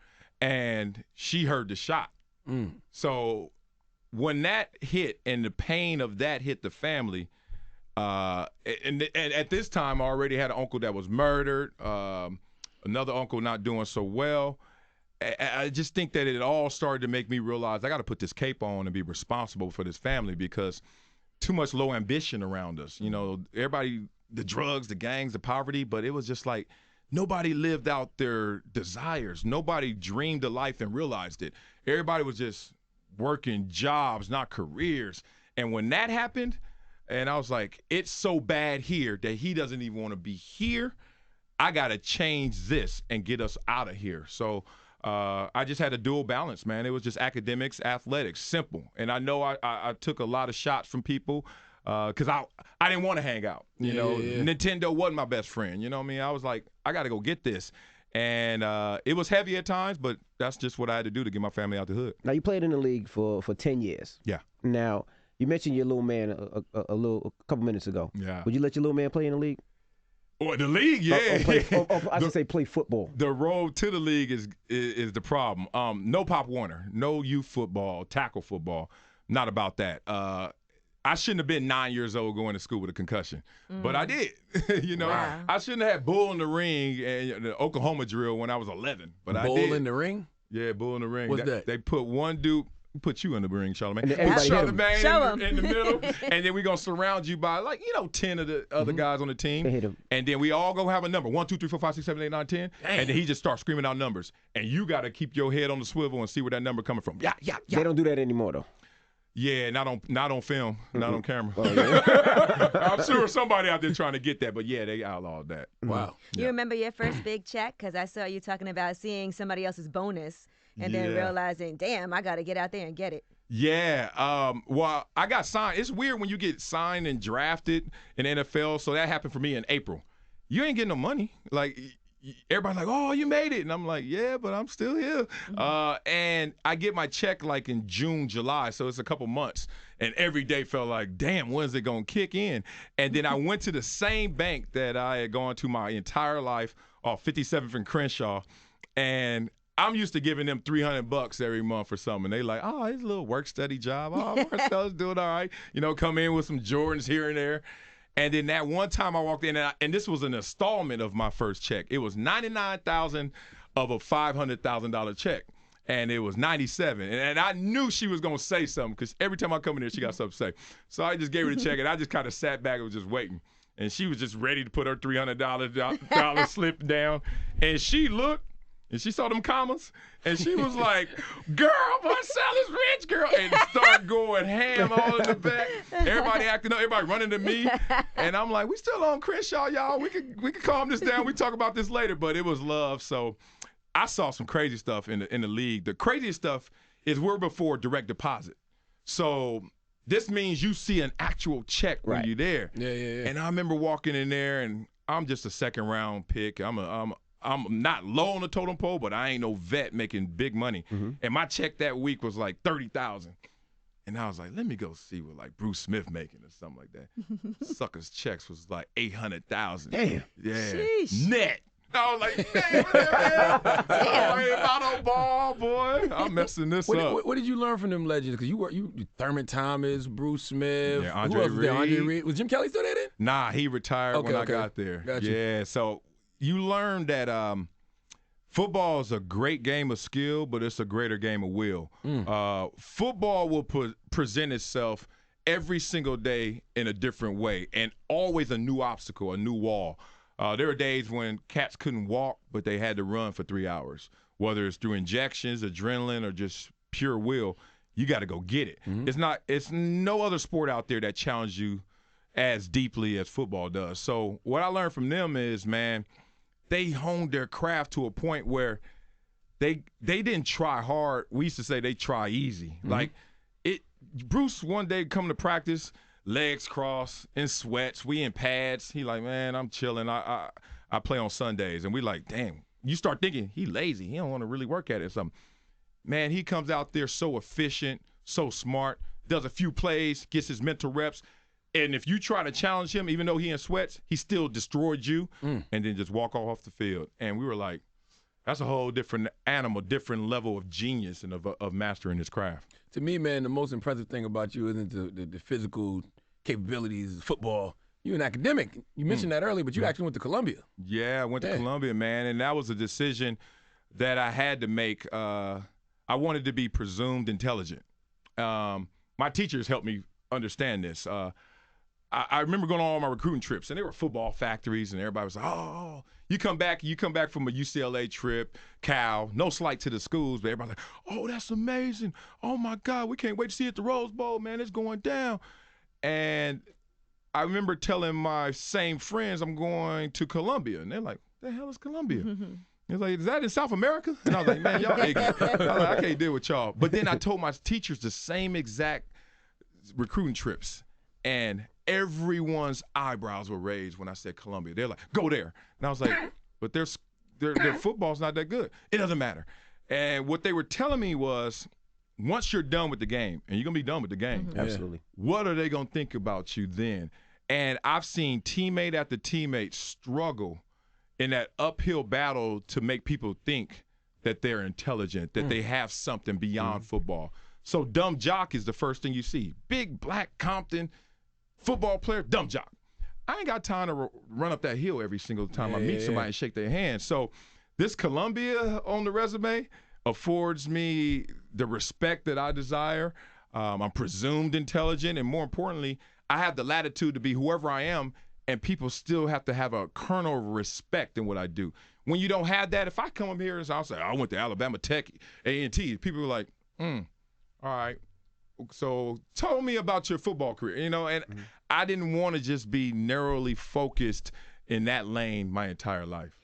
and she heard the shot. So when that hit and the pain of that hit the family, and at this time I already had an uncle that was murdered, another uncle not doing so well. I just think that it all started to make me realize I got to put this cape on and be responsible for this family because too much low ambition around us. You know, everybody, the drugs, the gangs, the poverty, but it was just like nobody lived out their desires. Nobody dreamed a life and realized it. Everybody was just working jobs, not careers. And when that happened, and I was like, it's so bad here that he doesn't even want to be here. I got to change this and get us out of here. So I just had a dual balance, man. It was just academics, athletics, simple. And I know I took a lot of shots from people because I didn't want to hang out. You know, Nintendo wasn't my best friend. You know what I mean? I was like, I got to go get this. And it was heavy at times, but that's just what I had to do to get my family out the hood. Now, you played in the league for 10 years. Yeah. Now, you mentioned your little man a couple minutes ago. Yeah. Would you let your little man play in the league? Or the league, yeah. I should say play football. The road to the league is the problem. No Pop Warner, no youth football, tackle football. Not about that. I shouldn't have been 9 years old going to school with a concussion, but I did. You know, Wow. I shouldn't have had bull in the ring and the Oklahoma drill when I was 11, but I did. Bull in the ring? Yeah, bull in the ring. What's that? They put one dude. Put you in the ring, Charlamagne. And Put everybody Charlamagne in the middle, and then we're going to surround you by, 10 of the other guys on the team. Hit him. And then we all go have a number, 1, 2, 3, 4, 5, 6, 7, 8, 9, 10. And then he just starts screaming out numbers. And you got to keep your head on the swivel and see where that number coming from. Yeah. They don't do that anymore, though. Yeah, not on film, not on camera. Oh, yeah. I'm sure somebody out there trying to get that, but yeah, they outlawed that. Wow. You remember your first big check? Because I saw you talking about seeing somebody else's bonus and then Yeah. realizing, damn, I got to get out there and get it. Yeah. Well, I got signed. It's weird when you get signed and drafted in the NFL. So that happened for me in April. You ain't getting no money. Like, everybody's like, oh, you made it. And I'm like, yeah, but I'm still here. And I get my check like in June, July. So it's a couple months. And every day felt like, damn, when's it going to kick in? And then I went to the same bank that I had gone to my entire life off 57th and Crenshaw. And I'm used to giving them $300 every month or something. They like, oh, it's a little work study job. Oh, Marcel's doing all right. You know, come in with some Jordans here and there. And then that one time I walked in, and this was an installment of my first check. It was $99,000 of a $500,000 check, and it was $97,000. And I knew she was gonna say something because every time I come in there, she got something to say. So I just gave her the check, and I just kind of sat back and was just waiting. And she was just ready to put her $300 slip down, and she looked. And she saw them commas, and she was like, girl, Marcel is rich, girl. And start going ham all in the back. Everybody acting up, everybody running to me. And I'm like, we still on Crenshaw, y'all. We could calm this down. We talk about this later. But it was love. So I saw some crazy stuff in the league. The craziest stuff is we're before direct deposit. So this means you see an actual check when you're there. Yeah. And I remember walking in there, and I'm just a second-round pick. I'm not low on the totem pole, but I ain't no vet making big money. And my check that week was like $30,000. And I was like, let me go see what like Bruce Smith making or something like that. Sucker's checks was like $800,000. Damn. Yeah. Sheesh. Net. I was like, man, man. I ain't about no ball, boy. I'm messing this up. What did you learn from them legends? Because you Thurman Thomas, Bruce Smith. Yeah, who Andre else was there? Andre Reed. Reed. Was Jim Kelly still there then? Nah, he retired when I got there. Gotcha. Yeah, so you learn that football is a great game of skill, but it's a greater game of will. Football will present itself every single day in a different way and always a new obstacle, a new wall. There were days when cats couldn't walk, but they had to run for 3 hours, whether it's through injections, adrenaline, or just pure will. You got to go get it. It's no other sport out there that challenges you as deeply as football does. So what I learned from them is, man, they honed their craft to a point where they didn't try hard. We used to say they try easy. Like Bruce one day come to practice, legs crossed, in sweats, we in pads. He like, man, I'm chilling. I play on Sundays. And we like, damn. You start thinking, he lazy. He don't want to really work at it or something. Man, he comes out there so efficient, so smart, does a few plays, gets his mental reps. And if you try to challenge him, even though he in sweats, he still destroyed you and then just walk off the field. And we were like, that's a whole different animal, different level of genius and of mastering his craft. To me, man, the most impressive thing about you isn't the physical capabilities, football. You're an academic. You mentioned that earlier, but you actually went to Columbia. Yeah, I went to Columbia, man, and that was a decision that I had to make. I wanted to be presumed intelligent. My teachers helped me understand this. I remember going on all my recruiting trips, and they were football factories, and everybody was like, oh, you come back from a UCLA trip, Cal, no slight to the schools, but everybody's like, oh, that's amazing. Oh, my God, we can't wait to see it at the Rose Bowl, man. It's going down. And I remember telling my same friends I'm going to Columbia, and they're like, the hell is Columbia? It's like, is that in South America? And I was like, man, y'all ignorant. I can't deal with y'all. But then I told my teachers the same exact recruiting trips, and everyone's eyebrows were raised when I said Columbia. They're like, go there. And I was like, but their football's not that good. It doesn't matter. And what they were telling me was, once you're done with the game, and you're going to be done with the game. Absolutely. What are they going to think about you then? And I've seen teammate after teammate struggle in that uphill battle to make people think that they're intelligent, that they have something beyond football. So dumb jock is the first thing you see. Big black Compton football player, dumb jock. I ain't got time to run up that hill every single time I meet somebody and shake their hand. So this Columbia on the resume affords me the respect that I desire. I'm presumed intelligent, and more importantly, I have the latitude to be whoever I am, and people still have to have a kernel of respect in what I do. When you don't have that, if I come up here and I'll say, I went to Alabama Tech, A&T, people are like, all right. So tell me about your football career, and I didn't want to just be narrowly focused in that lane my entire life.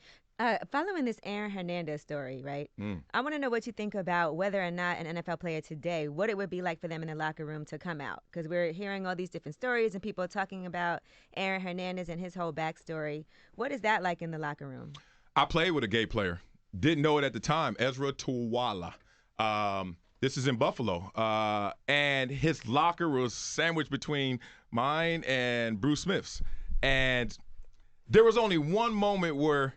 Following this Aaron Hernandez story, right? I want to know what you think about whether or not an NFL player today, what it would be like for them in the locker room to come out. Because we're hearing all these different stories and people talking about Aaron Hernandez and his whole backstory. What is that like in the locker room? I played with a gay player. Didn't know it at the time, Ezra Tuwala. This is in Buffalo. And his locker was sandwiched between mine and Bruce Smith's. And there was only one moment where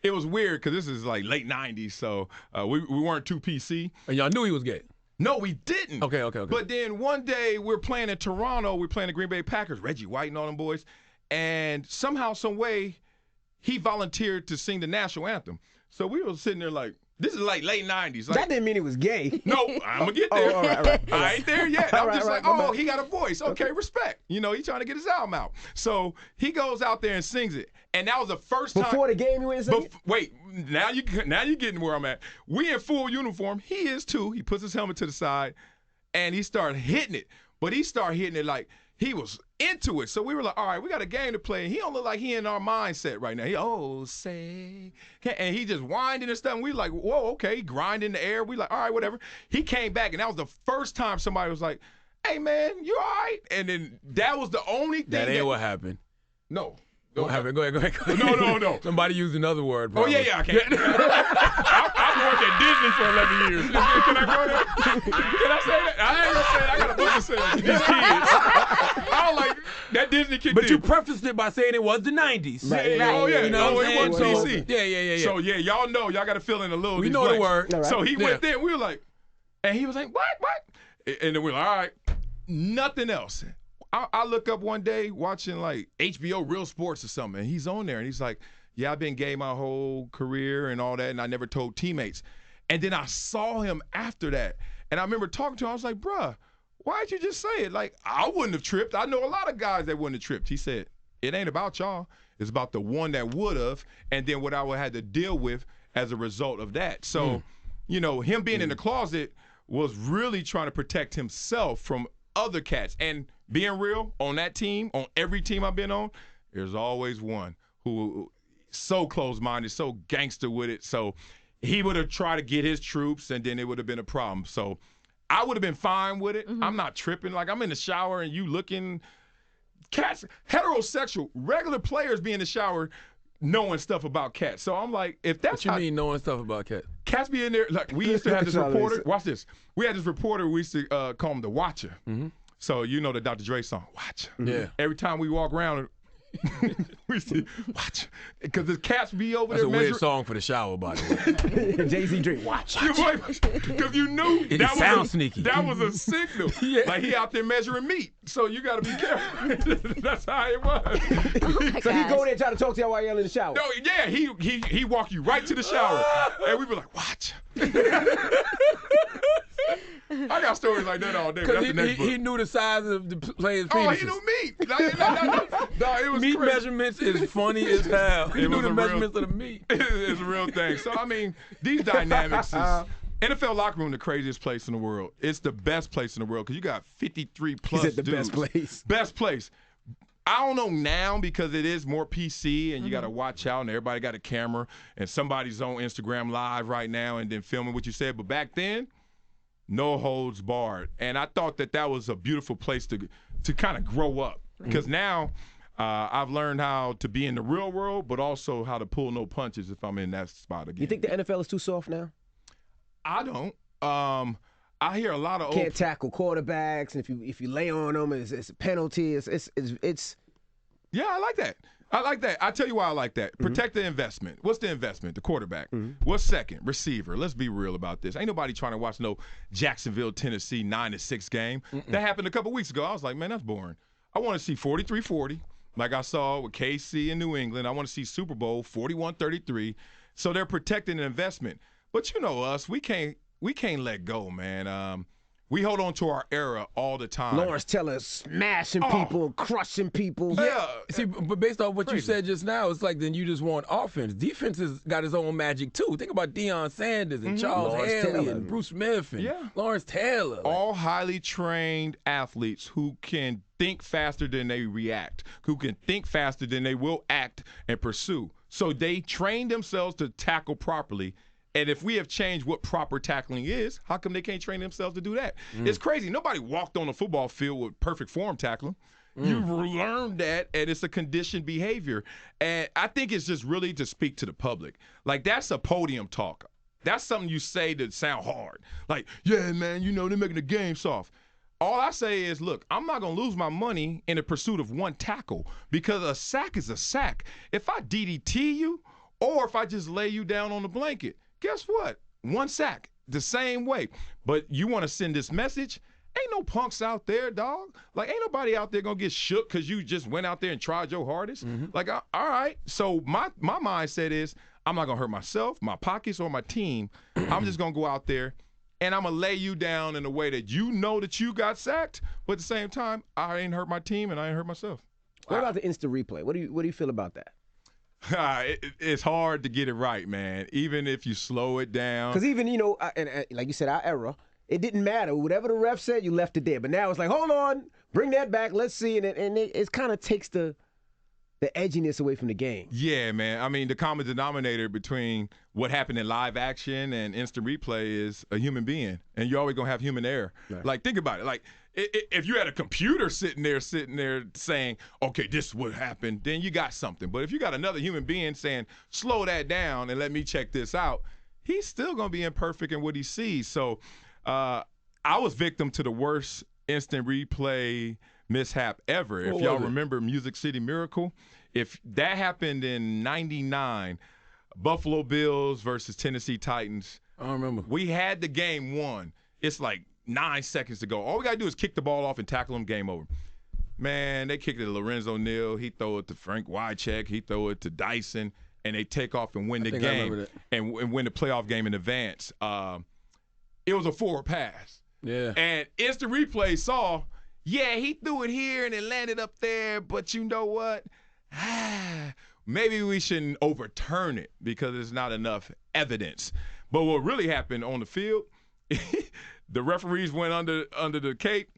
it was weird because this is like late 90s, so we weren't too PC. And y'all knew he was gay? No, we didn't. Okay. But then one day we're playing in Toronto. We're playing the Green Bay Packers, Reggie White and all them boys. And somehow, some way, he volunteered to sing the national anthem. So we were sitting there like, this is like late 90s. Like, that didn't mean he was gay. No, I'm going to get there. All right. I ain't there yet. I'm just like, he got a voice. Okay, respect. He's trying to get his album out. So he goes out there and sings it. And that was the first time. Before the game, you went and sang it? Wait, now you're getting where I'm at. We in full uniform. He is too. He puts his helmet to the side, and he started hitting it. But he started hitting it like he was into it. So we were like, all right, we got a game to play. He don't look like he in our mindset right now. And he just winding and stuff. And we like, whoa, okay, grinding the air. We like, all right, whatever. He came back, and that was the first time somebody was like, hey, man, you all right? And then that was the only thing. That ain't what happened. No. What happened? Go ahead. No. Somebody used another word. Probably. Oh, yeah, I can't. I've worked at Disney for 11 years. Can I go there? Can I say that? I ain't going to say it. I got a book to say it to these kids. I don't like that Disney kicked But you prefaced it by saying it was the 90s. Right. Oh, yeah. You know it wasn't PC. Yeah. So, yeah, y'all know. Y'all got to fill in a little. We know the word. Right. So he went there. We were like, and he was like, what? And then we were like, all right, nothing else. I look up one day watching like HBO Real Sports or something, and he's on there, and he's like, yeah, I've been gay my whole career and all that, and I never told teammates. And then I saw him after that, and I remember talking to him. I was like, bruh, why'd you just say it? Like, I wouldn't have tripped. I know a lot of guys that wouldn't have tripped. He said, it ain't about y'all. It's about the one that would have, and then what I would have to deal with as a result of that. So, you know, him being in the closet was really trying to protect himself from other cats. And being real, on that team, on every team I've been on, there's always one who so close-minded, so gangster with it. So he would have tried to get his troops, and then it would have been a problem. So I would have been fine with it. I'm not tripping. Like, I'm in the shower and you looking. Cats, heterosexual, regular players be in the shower knowing stuff about cats. So I'm like, if that's What you mean knowing stuff about cats? Cats be in there. Like, we used to have this reporter. Watch this. We had this reporter. We used to call him the Watcher. So you know the Dr. Dre song, Watcher. Yeah. Every time we walk around, we used to watch, because the cats be over That's there. a weird song for the shower, by the way. Jay-Z drink, watch. Because you knew It that sounds was sneaky. That was a signal. Like, he out there measuring meat. So you got to be careful. That's how it was. So he go there and try to talk to you while you're in the shower. No, yeah, he walk you right to the shower, and we be like, watch. I got stories like that all day. But that's the next book. He knew the size of the players' Oh, penises. he knew meat. No, it was meat crazy. measurements is funny as hell. He It knew was the a measurements of the meat. It's a real thing. So, I mean, these dynamics is NFL locker room, the craziest place in the world. It's the best place in the world because you got 53 plus He's at the dudes. best place. Best place. I don't know now because it is more PC and you got to watch out and everybody got a camera and somebody's on Instagram Live right now and then filming what you said. But back then, no holds barred. And I thought that was a beautiful place to kind of grow up because now I've learned how to be in the real world, but also how to pull no punches if I'm in that spot again. You think the NFL is too soft now? I don't. I hear a lot of Can't tackle quarterbacks, and if you lay on them, it's a penalty. It's Yeah, I like that. I like that. I tell you why I like that. Protect the investment. What's the investment? The quarterback. What's second? Receiver. Let's be real about this. Ain't nobody trying to watch no Jacksonville, Tennessee 9-6 game. That happened a couple weeks ago. I was like, man, that's boring. I want to see 43-40, like I saw with KC in New England. I want to see Super Bowl 41-33. So they're protecting the investment. But you know us, we can't let go, man. We hold on to our era all the time. Lawrence Taylor smashing people, crushing people. Yeah. See, but based off what you said just now, it's like then you just want offense. Defense has got its own magic too. Think about Deion Sanders and Charles Lawrence Haley Taylor. and Bruce Smith and Lawrence Taylor. All highly trained athletes who can think faster than they react, who can think faster than they will act and pursue. So they train themselves to tackle properly. And if we have changed what proper tackling is, how come they can't train themselves to do that? It's crazy. Nobody walked on a football field with perfect form tackling. You learned that, and it's a conditioned behavior. And I think it's just really to speak to the public. Like, that's a podium talk. That's something you say to sound hard. Like, yeah, man, you know, they're making the game soft. All I say is, look, I'm not going to lose my money in the pursuit of one tackle because a sack is a sack. If I DDT you or if I just lay you down on the blanket, guess what? One sack, the same way. But you want to send this message? Ain't no punks out there, dog. Like, ain't nobody out there going to get shook because you just went out there and tried your hardest. Like, all right. So my mindset is I'm not going to hurt myself, my pockets, or my team. I'm just going to go out there, and I'm going to lay you down in a way that you know that you got sacked, but at the same time, I ain't hurt my team and I ain't hurt myself. What about the instant replay? What do you feel about that? It's hard to get it right, man. Even if you slow it down. Because even, you know, and like you said, our era, it didn't matter. Whatever the ref said, you left it there. But now it's like, hold on, bring that back. Let's see. And it kind of takes the edginess away from the game. Yeah, man. I mean, the common denominator between what happened in live action and instant replay is a human being. And you're always going to have human error. Right. Like, think about it. Like, if you had a computer sitting there saying, okay, this is what happened, then you got something. But if you got another human being saying, slow that down and let me check this out, he's still going to be imperfect in what he sees. So I was victim to the worst instant replay mishap ever. If y'all remember Music City Miracle, if that happened in 99, Buffalo Bills versus Tennessee Titans. I don't remember. We had the game won. It's like 9 seconds to go. All we got to do is kick the ball off and tackle them, game over. Man, they kicked it to Lorenzo Neal. He throw it to Frank Wycheck. He throw it to Dyson, and they take off and win the game and win the playoff game in advance. It was a forward pass. Yeah. And instant replay saw, yeah, he threw it here and it landed up there, but you know what? maybe we shouldn't overturn it because there's not enough evidence. But what really happened on the field, the referees went under the cape,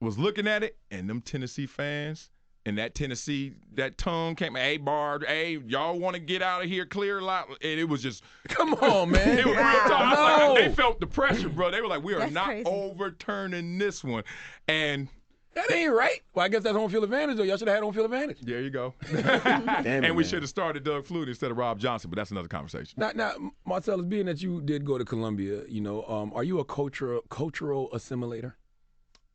was looking at it, and them Tennessee fans and that tongue came, hey, Bard, hey, y'all want to get out of here, clear a lot. And it was just, come on, man. It was real tough. No. Like, they felt the pressure, bro. They were like, we are That's not crazy. overturning this one. And that ain't right. Well, I guess that's home field advantage, though. Y'all should have had home field advantage. there you go. Damn and it, we man. should have started Doug Flutie instead of Rob Johnson, but that's another conversation. Now, Marcellus, being that you did go to Columbia, are you a cultural assimilator?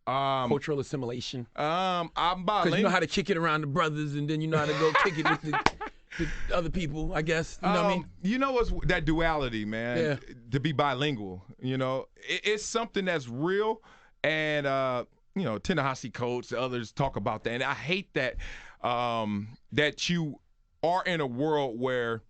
Cultural assimilation? I'm bilingual. Because you know how to kick it around the brothers, and then you know how to go kick it with the other people, I guess. You know what I mean? You know what's that duality, man? Yeah. To be bilingual, it's something that's real, and Ta-Nehisi Coates, others talk about that, and I hate that that you are in a world where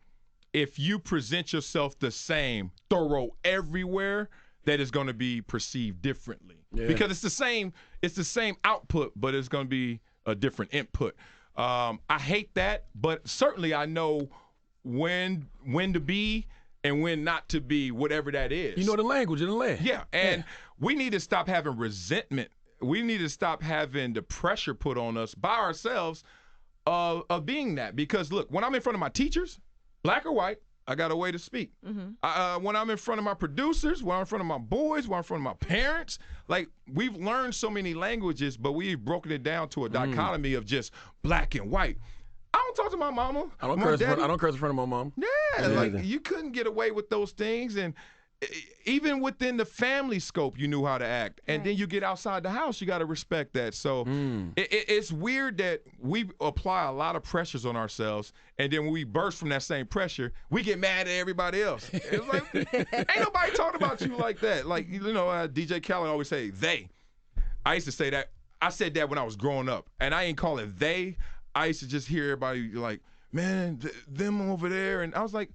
if you present yourself the same, thorough everywhere, that is going to be perceived differently. Yeah. Because it's the same output, but it's going to be a different input. I hate that, but certainly I know when to be and when not to be, whatever that is. You know the language in the land. Yeah, and we need to stop having resentment. We need to stop having the pressure put on us by ourselves of being that. Because, look, when I'm in front of my teachers, black or white, I got a way to speak. Mm-hmm. When I'm in front of my producers, when I'm in front of my boys, when I'm in front of my parents, like, we've learned so many languages, but we've broken it down to a dichotomy of just black and white. I don't talk to my mama. I don't curse in front of my mom. Yeah, like, you couldn't get away with those things. And even within the family scope, you knew how to act. And then you get outside the house, you got to respect that. So it's weird that we apply a lot of pressures on ourselves, and then when we burst from that same pressure, we get mad at everybody else. It's like, ain't nobody talking about you like that. Like, DJ Khaled always say, they. I used to say that. I said that when I was growing up, and I ain't call it they. I used to just hear everybody like, man, them over there. And I was like,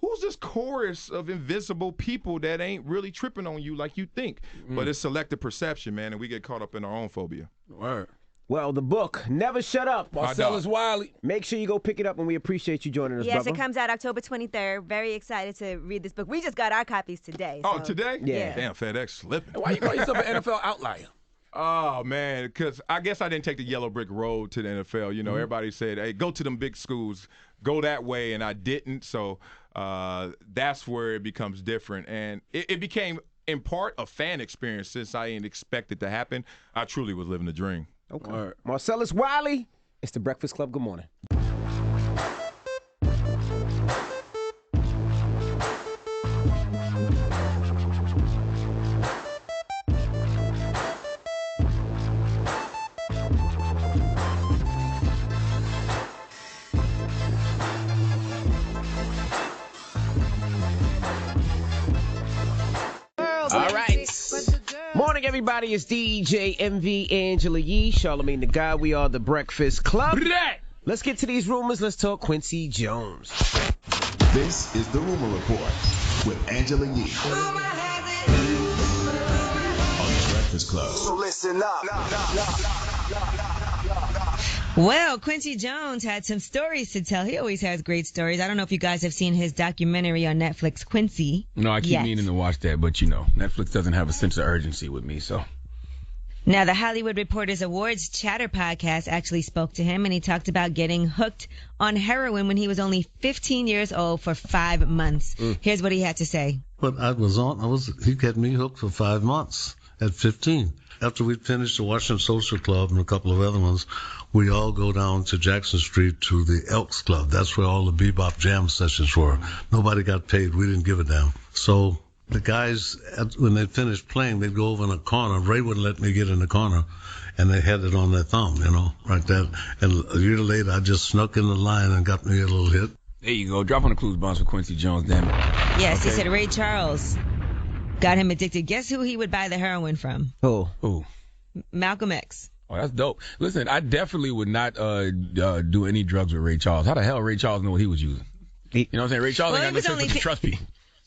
who's this chorus of invisible people that ain't really tripping on you like you think? But it's selective perception, man, and we get caught up in our own phobia. Word. Well, the book, Never Shut Up. Marcellus Wiley. Make sure you go pick it up, and we appreciate you joining us, Yes, brother. it comes out October 23rd. Very excited to read this book. We just got our copies today. Oh, so- today? Yeah. Damn, FedEx slipping. Why you call yourself an NFL outlier? Oh, man, because I guess I didn't take the yellow brick road to the NFL. Everybody said, hey, go to them big schools, go that way, and I didn't. So that's where it becomes different. And it became, in part, a fan experience since I didn't expect it to happen. I truly was living the dream. Okay. Word. Marcellus Wiley, it's the Breakfast Club. Good morning. All right. Morning, everybody. It's DJ MV Angela Yee, Charlamagne the God. We are the Breakfast Club. Let's get to these rumors. Let's talk Quincy Jones. This is the Rumor Report with Angela Yee on the Breakfast Club. So listen up. Well, Quincy Jones had some stories to tell. He always has great stories. I don't know if you guys have seen his documentary on Netflix, Quincy. No, I keep yet. meaning to watch that, but Netflix doesn't have a sense of urgency with me, so. Now, the Hollywood Reporters Awards Chatter podcast actually spoke to him, and he talked about getting hooked on heroin when he was only 15 years old for 5 months. Here's what he had to say. But he kept me hooked for 5 months at 15. After we'd finished the Washington Social Club and a couple of other ones, we all go down to Jackson Street to the Elks Club. That's where all the bebop jam sessions were. Nobody got paid. We didn't give a damn. So the guys, when they finished playing, they'd go over in a corner. Ray wouldn't let me get in the corner, and they had it on their thumb, like that. And a year later, I just snuck in the line and got me a little hit. There you go. Drop on the clues bombs for Quincy Jones, damn it. Yes, Okay. he said Ray Charles got him addicted. Guess who he would buy the heroin from? Who? Malcolm X. Oh, that's dope. Listen, I definitely would not do any drugs with Ray Charles. How the hell Ray Charles know what he was using? You know what I'm saying? Ray Charles Well, ain't got no sense but to trust me.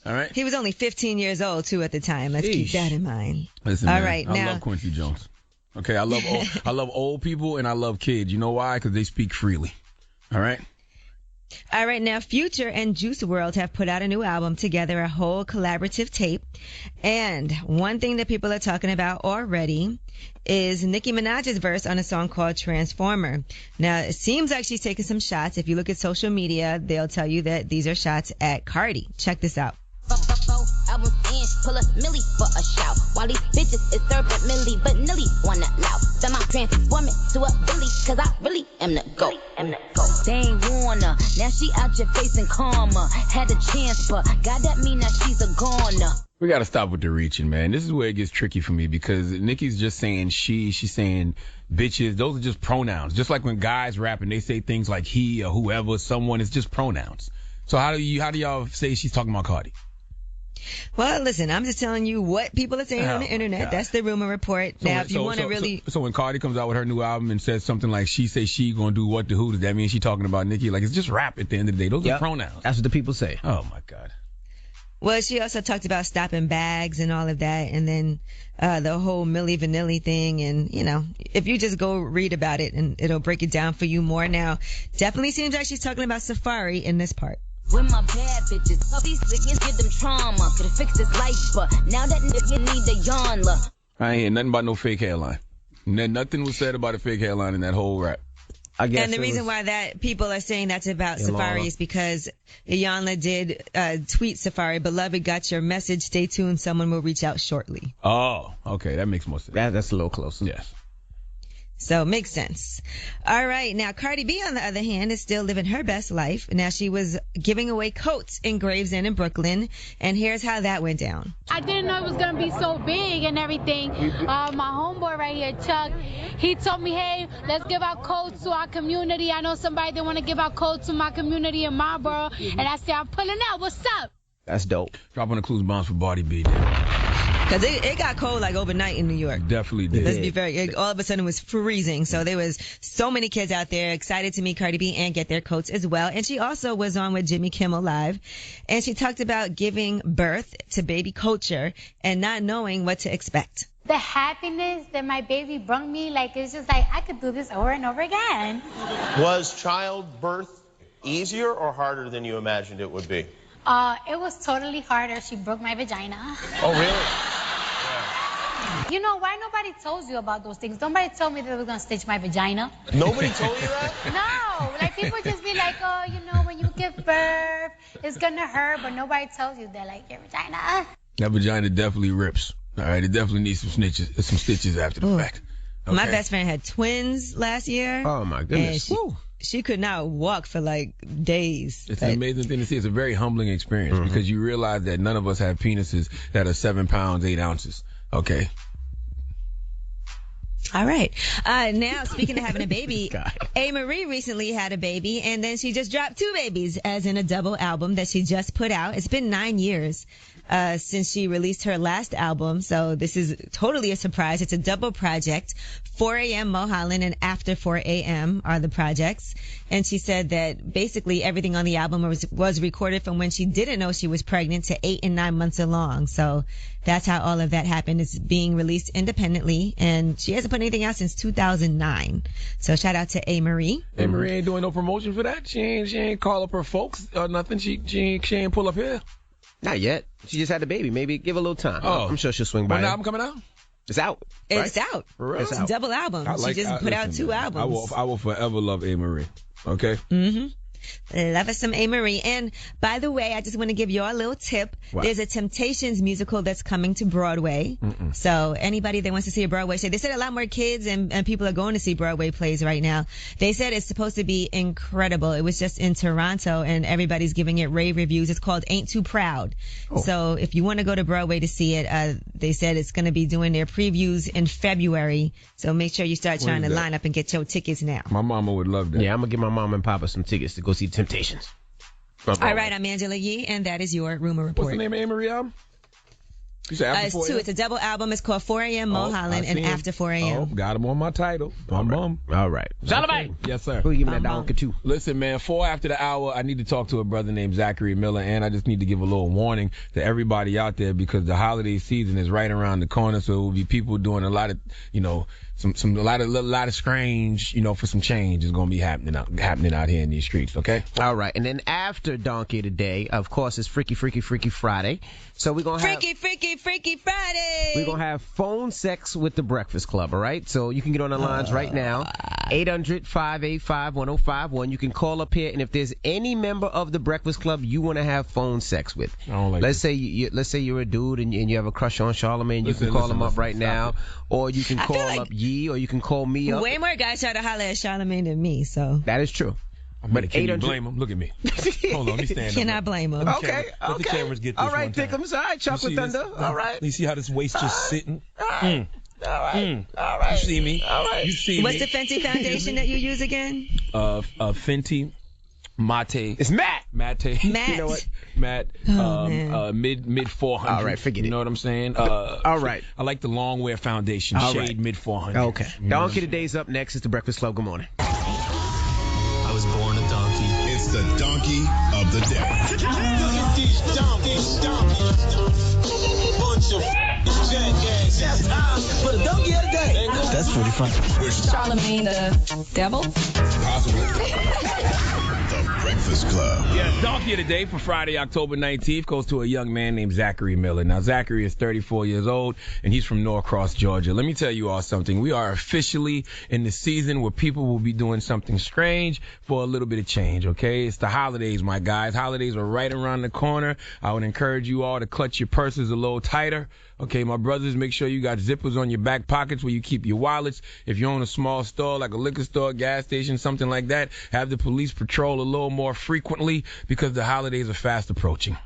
All right? He was only 15 years old, too, at the time. Let's keep that in mind. Listen, All man, right, I now. love Quincy Jones. Okay, I love old people and I love kids. You know why? Because they speak freely. All right. All right, now Future and Juice WRLD have put out a new album together, a whole collaborative tape. And one thing that people are talking about already is Nicki Minaj's verse on a song called Transformer. Now, it seems like she's taking some shots. If you look at social media, they'll tell you that these are shots at Cardi. Check this out. Albums in, pull a milli for a shout. While these bitches is served at milli, but nilly wanna loud. Then I'm transforming to a billy, cause I really am the GOAT. They ain't wanna, now she out your face and karma. Had a chance, but God that mean that she's a goner. We got to stop with the reaching, man. This is where it gets tricky for me because Nicki's just saying she's saying bitches. Those are just pronouns. Just like when guys rap and they say things like he or whoever, someone, it's just pronouns. So how do y'all say she's talking about Cardi? Well, listen, I'm just telling you what people are saying on the internet. God. That's the rumor report. Now, if you want to really... So when Cardi comes out with her new album and says something like she say she gonna do what to who, does that mean she talking about Nicki? Like, it's just rap at the end of the day. Those are pronouns. That's what the people say. Oh, my God. Well, she also talked about stopping bags and all of that, and then the whole Milli Vanilli thing. And, you know, if you just go read about it, and it'll break it down for you more. Now, definitely seems like she's talking about Safari in this part. With my bad bitches, all these niggas give them trauma. Could've fixed his life, but now that nigga need a yawn. I ain't hear nothing about no fake hairline. Nothing was said about a fake hairline in that whole rap. And the reason why that people are saying that's about Safari is because Iyanla did tweet Safari, beloved, got your message. Stay tuned. Someone will reach out shortly. Oh, okay. That makes more sense. That's a little closer. Yes. So makes sense. All right. Now, Cardi B, on the other hand, is still living her best life. Now, she was giving away coats in Gravesend in Brooklyn. And here's how that went down. I didn't know it was going to be so big and everything. My homeboy right here, Chuck, he told me, hey, let's give out coats to our community. I know somebody that want to give out coats to my community in Marlboro. And I said, I'm pulling out. What's up? That's dope. Drop on the clues bombs for Barty B. Because it got cold like overnight in New York. Definitely did. Let's be fair. All of a sudden it was freezing. So there was so many kids out there excited to meet Cardi B and get their coats as well. And she also was on with Jimmy Kimmel Live. And she talked about giving birth to baby culture and not knowing what to expect. The happiness that my baby brought me, like, it's just like, I could do this over and over again. Was childbirth easier or harder than you imagined it would be? It was totally harder. She broke my vagina. Oh, really? You know why nobody told you about those things? Nobody told me they were gonna stitch my vagina. Nobody told you that? No, like people just be like, oh, you know, when you give birth, it's gonna hurt, but nobody tells you that, like, your vagina. That vagina definitely rips. All right, it definitely needs some stitches after the fact. Okay. My best friend had twins last year. Oh my goodness. And she could not walk for like days. It's an amazing thing to see. It's a very humbling experience because you realize that none of us have penises that are 7 pounds, 8 ounces. Okay. All right. Now, speaking of having a baby, A. Marie recently had a baby, and then she just dropped 2 babies, as in a double album that she just put out. It's been 9 years since she released her last album, so this is totally a surprise. It's a double project. 4 a.m. Mulholland and After 4 a.m. are the projects. And she said that basically everything on the album was recorded from when she didn't know she was pregnant to 8 and 9 months along. So that's how all of that happened. It's being released independently, and she hasn't put anything out since 2009. So shout out to A. Marie. A. Marie ain't doing no promotion for that. She ain't call up her folks or nothing. She ain't pull up here. Not yet. She just had a baby. Maybe give her a little time. Oh. I'm sure she'll swing by. When the album coming out? It's out. It's out. It's It's out. a double album. She just put out 2 albums. I will forever love A. Marie. Okay? Mm-hmm. Love us some A. Marie. And by the way, I just want to give you all a little tip. What? There's a Temptations musical that's coming to Broadway. So anybody that wants to see a Broadway show, they said a lot more kids and people are going to see Broadway plays right now. They said it's supposed to be incredible. It was just in Toronto and everybody's giving it rave reviews. It's called Ain't Too Proud. Oh. So if you want to go to Broadway to see it, they said it's going to be doing their previews in February. So make sure you start trying to line up and get your tickets now. My mama would love that. Yeah, I'm going to give my mom and papa some tickets to go see Temptations. All right, I'm Angela Yee, and that is your rumor report. What's the name of A. Marie album? You said after It's 4 two. a.m.? It's a double album. It's called 4 a.m. Mulholland and After 4 a.m. Oh, got him on my title. Bum. All right. Okay. Yes, sir. Who you giving that donkey to? Listen, man, 4 after the hour, I need to talk to a brother named Zachary Miller, and I just need to give a little warning to everybody out there because the holiday season is right around the corner, so it will be people doing a lot of, a lot of strange, for some change is going to be happening out here in these streets, okay? All right. And then after Donkey today, of course, it's Freaky Friday. So we're going to have... Freaky Friday! We're going to have phone sex with the Breakfast Club, all right? So you can get on the lines right now. 800-585-1051. You can call up here, and if there's any member of the Breakfast Club you want to have phone sex with, let's say you're a dude and you have a crush on Charlamagne, you can call him up right now, or you can call up Yee, or you can call me up. Way more guys try to holler at Charlamagne than me, so. That is true. But can you blame him? Look at me. Hold on, let me stand up. Cannot blame him. Okay. Let the cameras get this all right, Thickums. All right, Chocolate Thunder. All right. You see how this waist just sitting? All right. All right. You see me? All right. You see What's me? the Fenty foundation that you use again? Fenty. Mate. It's Matt. Matt. You know what? Matt. Oh, mid 400s. All right, forget it. You know what I'm saying? All right. I like the long wear foundation. All shade right. mid 400s. Okay. Donkey today's up next. It's the Breakfast Club. Good morning. I was born a donkey. It's the donkey of the day. Look at these donkeys. Bunch of jackass. That's time for the donkey of the day. That's pretty funny. Charlamagne the devil? Possibly. The Breakfast Club. Yeah, donkey of the day for Friday, October 19th goes to a young man named Zachary Miller. Now, Zachary is 34 years old, and he's from Norcross, Georgia. Let me tell you all something. We are officially in the season where people will be doing something strange for a little bit of change, okay? It's the holidays, my guys. Holidays are right around the corner. I would encourage you all to clutch your purses a little tighter. Okay, my brothers, make sure you got zippers on your back pockets where you keep your wallets. If you own a small store like a liquor store, gas station, something like that, have the police patrol a little more frequently because the holidays are fast approaching.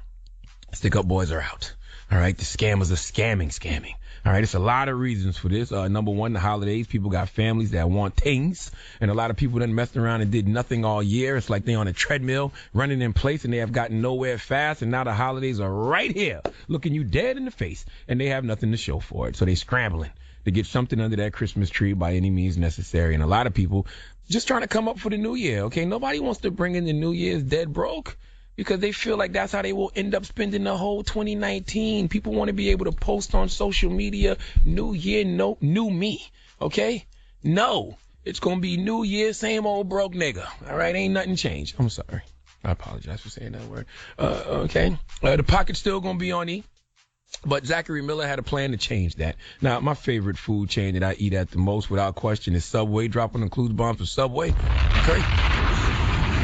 Stick-up boys are out. All right, the scammers are scamming. All right, it's a lot of reasons for this. Number one, the holidays. People got families that want things, and a lot of people done messed around and did nothing all year. It's like they on a treadmill, running in place, and they have gotten nowhere fast, and now the holidays are right here, looking you dead in the face, and they have nothing to show for it. So they scrambling to get something under that Christmas tree by any means necessary. And a lot of people just trying to come up for the new year, okay? Nobody wants to bring in the new year's dead broke, because they feel like that's how they will end up spending the whole 2019. People want to be able to post on social media, new year, new me, okay? No, it's going to be new year, same old broke nigga, all right? Ain't nothing changed. I'm sorry. I apologize for saying that word. Okay? The pocket's still going to be on E. But Zachary Miller had a plan to change that. Now, my favorite food chain that I eat at the most, without question, is Subway. Dropping the clues bombs for Subway. Okay?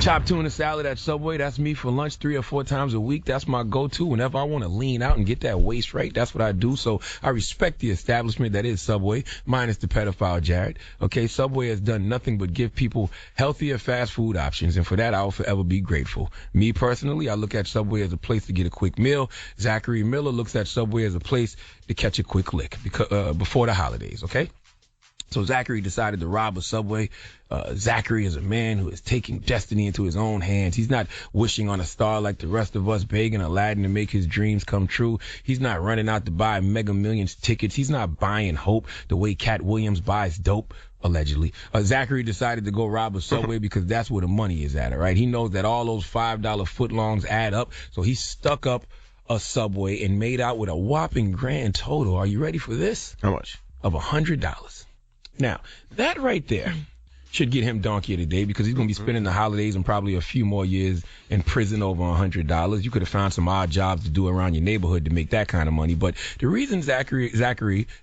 Chopped tuna salad at Subway. That's me for lunch 3 or 4 times a week. That's my go-to. Whenever I want to lean out and get that waist right, that's what I do. So I respect the establishment that is Subway, minus the pedophile Jared. Okay, Subway has done nothing but give people healthier fast food options, and for that I will forever be grateful. Me personally, I look at Subway as a place to get a quick meal. Zachary Miller looks at Subway as a place to catch a quick lick before the holidays, okay? So Zachary decided to rob a Subway. Zachary is a man who is taking destiny into his own hands. He's not wishing on a star like the rest of us, begging Aladdin to make his dreams come true. He's not running out to buy Mega Millions tickets. He's not buying hope the way Cat Williams buys dope, allegedly. Zachary decided to go rob a Subway because that's where the money is at, all right? He knows that all those $5 footlongs add up, so he stuck up a Subway and made out with a whopping grand total. Are you ready for this? How much? Of $100. Now, that right there should get him donkey of the day because he's going to be spending the holidays and probably a few more years in prison over $100. You could have found some odd jobs to do around your neighborhood to make that kind of money. But the reason Zachary,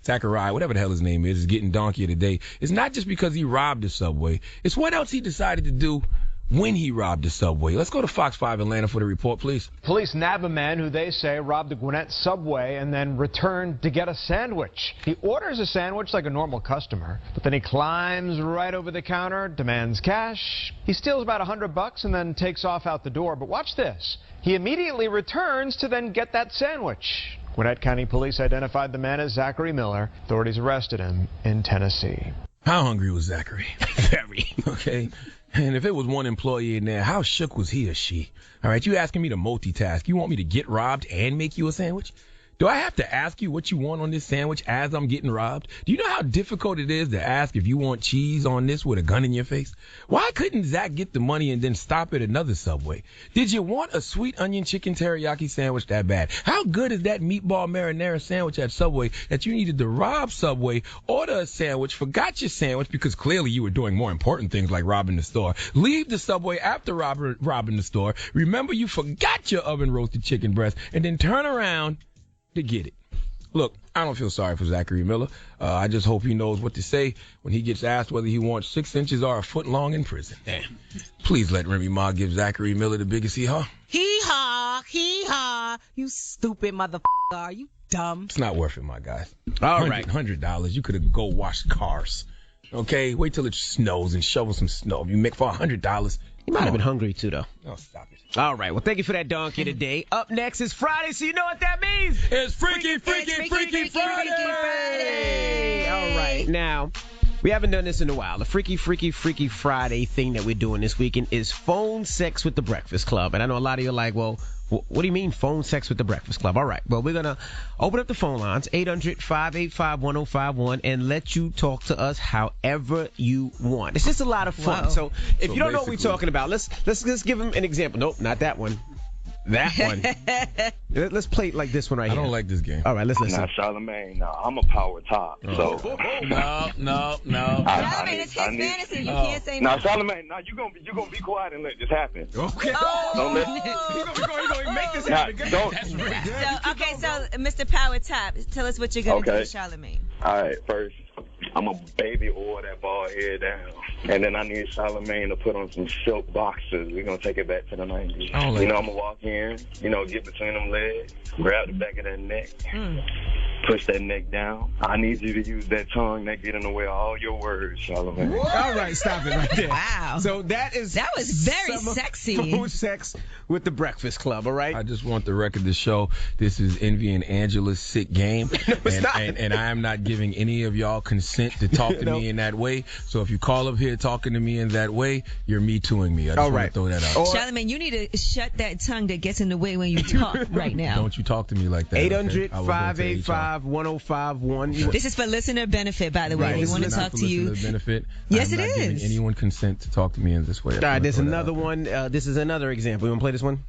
whatever the hell his name is getting donkey of the day is not just because he robbed the Subway. It's what else he decided to do when he robbed the Subway. Let's go to Fox 5 Atlanta for the report, please. Police nab a man who they say robbed the Gwinnett Subway and then returned to get a sandwich. He orders a sandwich like a normal customer, but then he climbs right over the counter, demands cash. He steals about $100 and then takes off out the door. But watch this. He immediately returns to then get that sandwich. Gwinnett County Police identified the man as Zachary Miller. Authorities arrested him in Tennessee. How hungry was Zachary? Very. Okay. And if it was one employee in there, how shook was he or she? All right, you asking me to multitask. You want me to get robbed and make you a sandwich? Do I have to ask you what you want on this sandwich as I'm getting robbed? Do you know how difficult it is to ask if you want cheese on this with a gun in your face? Why couldn't Zach get the money and then stop at another Subway? Did you want a sweet onion chicken teriyaki sandwich that bad? How good is that meatball marinara sandwich at Subway that you needed to rob Subway, order a sandwich, forgot your sandwich because clearly you were doing more important things like robbing the store, leave the Subway after robbing the store, remember you forgot your oven roasted chicken breast, and then turn around to get it. Look, I don't feel sorry for Zachary Miller. I just hope he knows what to say when he gets asked whether he wants 6 inches or a foot long in prison. Damn. Please let Remy Ma give Zachary Miller the biggest hee-haw. Hee-haw, hee-haw. You stupid motherfucker. Are you dumb? It's not worth it, my guy. All right. $100. You could have go wash cars. Okay? Wait till it snows and shovel some snow. You make for $100. You might have been hungry, too, though. Oh, stop it. All right. Well, thank you for that donkey today. Up next is Friday, so you know what that means. It's Freaky Friday. All right. Now, we haven't done this in a while. The Freaky Friday thing that we're doing this weekend is phone sex with the Breakfast Club. And I know a lot of you are like, well, what do you mean phone sex with the Breakfast Club? All right. Well, we're going to open up the phone lines, 800-585-1051, and let you talk to us however you want. It's just a lot of fun. Wow. So if you don't know what we're talking about, let's give them an example. Nope, not that one. That one. Let's play it like this one right here. I don't like this game. All right, let's listen. Now, Charlamagne, I'm a power top. So No. Charlamagne, it's his fantasy. You can't say no. Now, Charlamagne, now you gonna be quiet and let this happen. Okay. Don't let. You're gonna make this happen. Don't. So, Mr. Power Top, tell us what you're gonna do to Charlamagne. All right, first, I'm a baby oil that bald head down. And then I need Charlamagne to put on some silk boxers. We're going to take it back to the 90s. I'm going to walk in, get between them legs, grab the back of that neck, push that neck down. I need you to use that tongue that get in the way of all your words, Charlamagne. All right, stop it right there. Wow. So that was very sexy. Phone sex with the Breakfast Club, all right? I just want the record to show this is Envy and Angela's sick game. And I am not giving any of y'all consent to talk to me in that way. So if you call up here talking to me in that way, you're me tooing me. I just want to throw that out. Charlamagne, you need to shut that tongue that gets in the way when you talk right now. Don't you talk to me like that. 800-585-1051. This is for listener benefit, by the way. Right. We want to talk to you. Benefit. Yes, I'm it not is. giving anyone consent to talk to me in this way. All right, there's another one. This is another example. You want to play this one?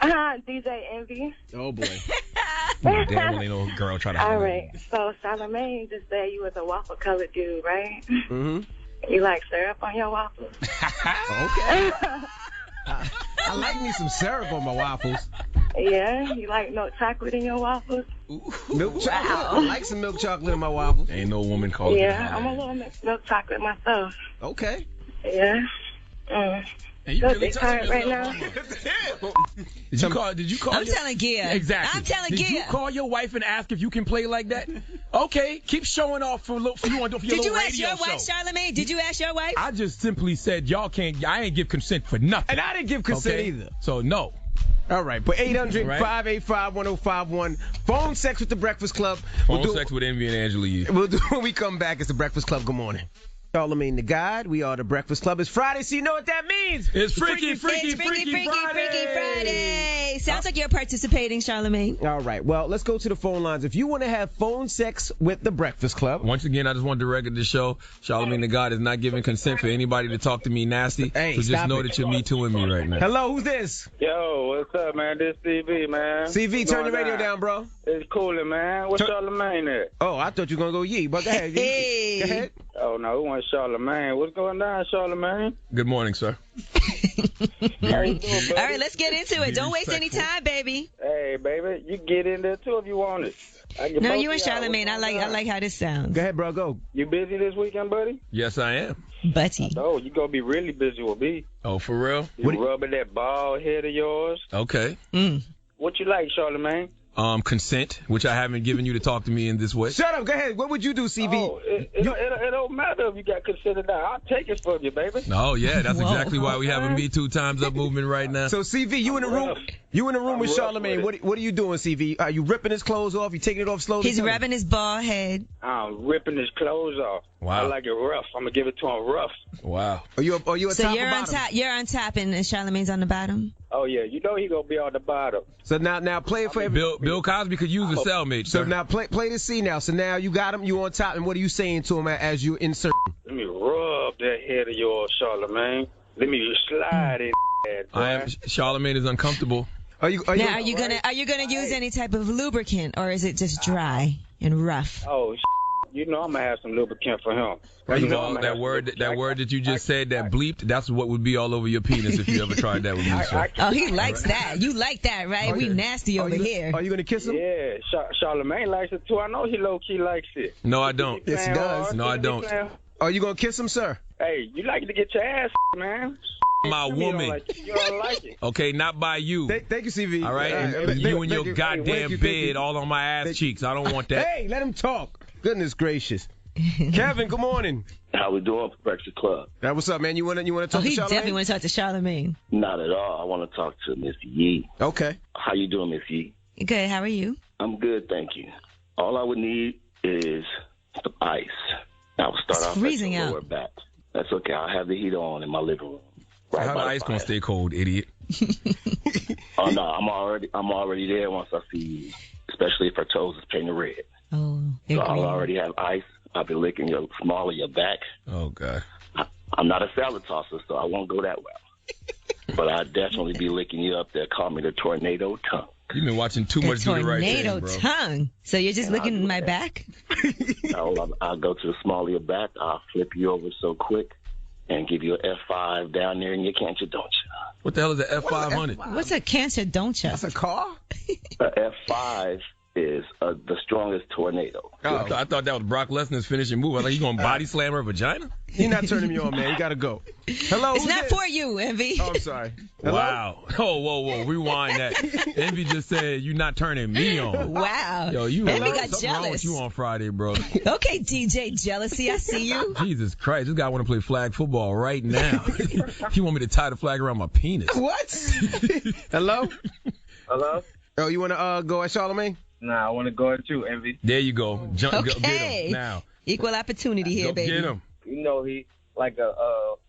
DJ Envy. Oh, boy. Damn, well, ain't no girl trying to. All right. So, Charlamagne just said you was a waffle colored dude, right? Mm-hmm. You like syrup on your waffles? Okay. I like me some syrup on my waffles. Yeah? You like milk chocolate in your waffles? Milk chocolate? I like some milk chocolate in my waffles. Ain't no woman calling me. Yeah, I'm a little milk chocolate myself. Okay. Yeah. And you really tired right now? Did you call? I'm telling Gia. Exactly. I'm telling Did Gia. you call your wife and ask if you can play like that? Okay, keep showing off for your Did little you ask radio your wife, show. Charlamagne? Did you ask your wife? I just simply said y'all can't. I ain't give consent for nothing. And I didn't give consent either. So no. All right, but 800-585-1051. Phone sex with the Breakfast Club. Phone sex with Envy and Angela Yee. We'll do when we come back. It's the Breakfast Club. Good morning. Charlamagne the God. We are the Breakfast Club. It's Friday, so you know what that means. It's Freaky Friday. Sounds like you're participating, Charlamagne. All right. Well, let's go to the phone lines. If you want to have phone sex with the Breakfast Club. Once again, I just want the record to show Charlamagne the God is not giving consent for anybody to talk to me nasty. Hey, so just know that you're me tooing me right now. Hello, who's this? Yo, what's up, man? This CV, man. CV, turn the radio down, bro. It's coolin', man. What's Charlamagne at? Oh, I thought you were going to go Yee, but go ahead. Hey. Go ahead. Oh, no, we want Charlamagne. What's going down, Charlamagne? Good morning, sir. How you doing, buddy? All right, let's get into it. Don't waste any time, baby. Hey, baby, you get in there, too, if you want it. No, you and Charlamagne. I like how this sounds. Go ahead, bro. Go. You busy this weekend, buddy? Yes, I am. Buddy. Oh, you going to be really busy with me. Oh, for real? You rubbing that bald head of yours. Okay. What you like, Charlamagne? Consent, which I haven't given you to talk to me in this way. Shut up. Go ahead. What would you do, CV? Oh, it don't matter if you got consent or not. I'll take it from you, baby. Oh, yeah. That's exactly why we have a Me Too Times Up movement right now. So, CV, you in the room? You in the room with Charlamagne. What are you doing, CV? Are you ripping his clothes off? You taking it off slowly? He's rubbing his bald head. I'm ripping his clothes off. Wow. I like it rough. I'm going to give it to him rough. Wow. Are you a So top you're or on bottom? top. You're on top, and Charlamagne's on the bottom. Oh yeah, you know he gonna be on the bottom. So now play it for Bill Cosby could use a cellmate. So sir. now play the scene now. So now you got him, you on top, and what are you saying to him as you insert? Let me rub that head of yours, Charlamagne. Let me slide in that. I am. Charlamagne is uncomfortable. Are you gonna use any type of lubricant, or is it just dry and rough? Oh, you know I'm gonna have some lubricant for him. You know that word that you just said that bleeped. That's what would be all over your penis if you ever tried that with me. Sir. Oh, he likes that. You like that, right? We nasty over here. Are you gonna kiss him? Yeah, Charlamagne likes it too. I know he low key likes it. No, I don't. Yes, he does. No, I don't. Are you gonna kiss him, sir? Hey, you like to get your ass, man. My woman. You don't like it. Okay, not by you. Thank you, CV. All right, and you and your goddamn bed all on my ass cheeks. I don't want that. Hey, let him talk. Goodness gracious. Kevin, good morning. How we doing, Breakfast Club? Now, what's up, man? You wanna talk to he Charlamagne? definitely want to talk to Charlamagne. Not at all. I want to talk to Miss Yee. Okay. How you doing, Miss Yee? Good. How are you? I'm good, thank you. All I would need is some ice. I will start off freezing at the out. lower back. That's okay. I'll have the heater on in my living room. Right How the by ice the gonna fire. stay cold, idiot? Oh no, I'm already there once I see you. Especially if her toes is painted red. Oh, so I'll already have ice. I'll be licking your small of your back. Oh God. I'm not a salad tosser, so I won't go that well. But I'll definitely be licking you up there. Call me the tornado tongue. You've been watching too much Do the Right Thing, Tornado bro. tongue. So you're just licking my back? I'll go to the small of your back. I'll flip you over so quick and give you an F5 down there in your cancer, don't you? What the hell is an F500? What's a cancer, don't you? That's a car? F5 is the strongest tornado. Oh, I thought that was Brock Lesnar's finishing move. I thought you gonna body slam her vagina? You're not turning me on, man. You gotta go. Hello. It's not for you, Envy. Oh, I'm sorry. Hello? Wow. Oh, whoa. Rewind that. Envy just said you not turning me on. Wow. Yo, you Envy got something wrong with jealous. you on Friday, bro. Okay, DJ Jealousy, I see you. Jesus Christ, this guy want to play flag football right now. He want me to tie the flag around my penis. What? Hello? Hello? Oh, you want to go at Charlamagne? Nah, I want to go at you, Envy. There you go. Get Okay. him now. Equal opportunity here, Go baby. get him. You know he like a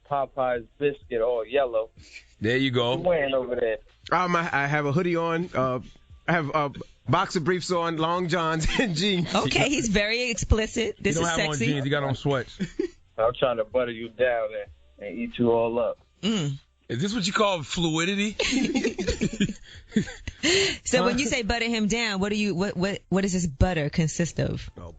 Popeye's biscuit, all yellow. There you go. What you wearing over there? I have a hoodie on. I have boxer briefs on, long johns, and jeans. Okay, he's very explicit. This He don't is have on sexy. jeans. He got on sweats. I'm trying to butter you down and eat you all up. Mm. Is this what you call fluidity? So when you say butter him down, what does this butter consist of? Oh boy.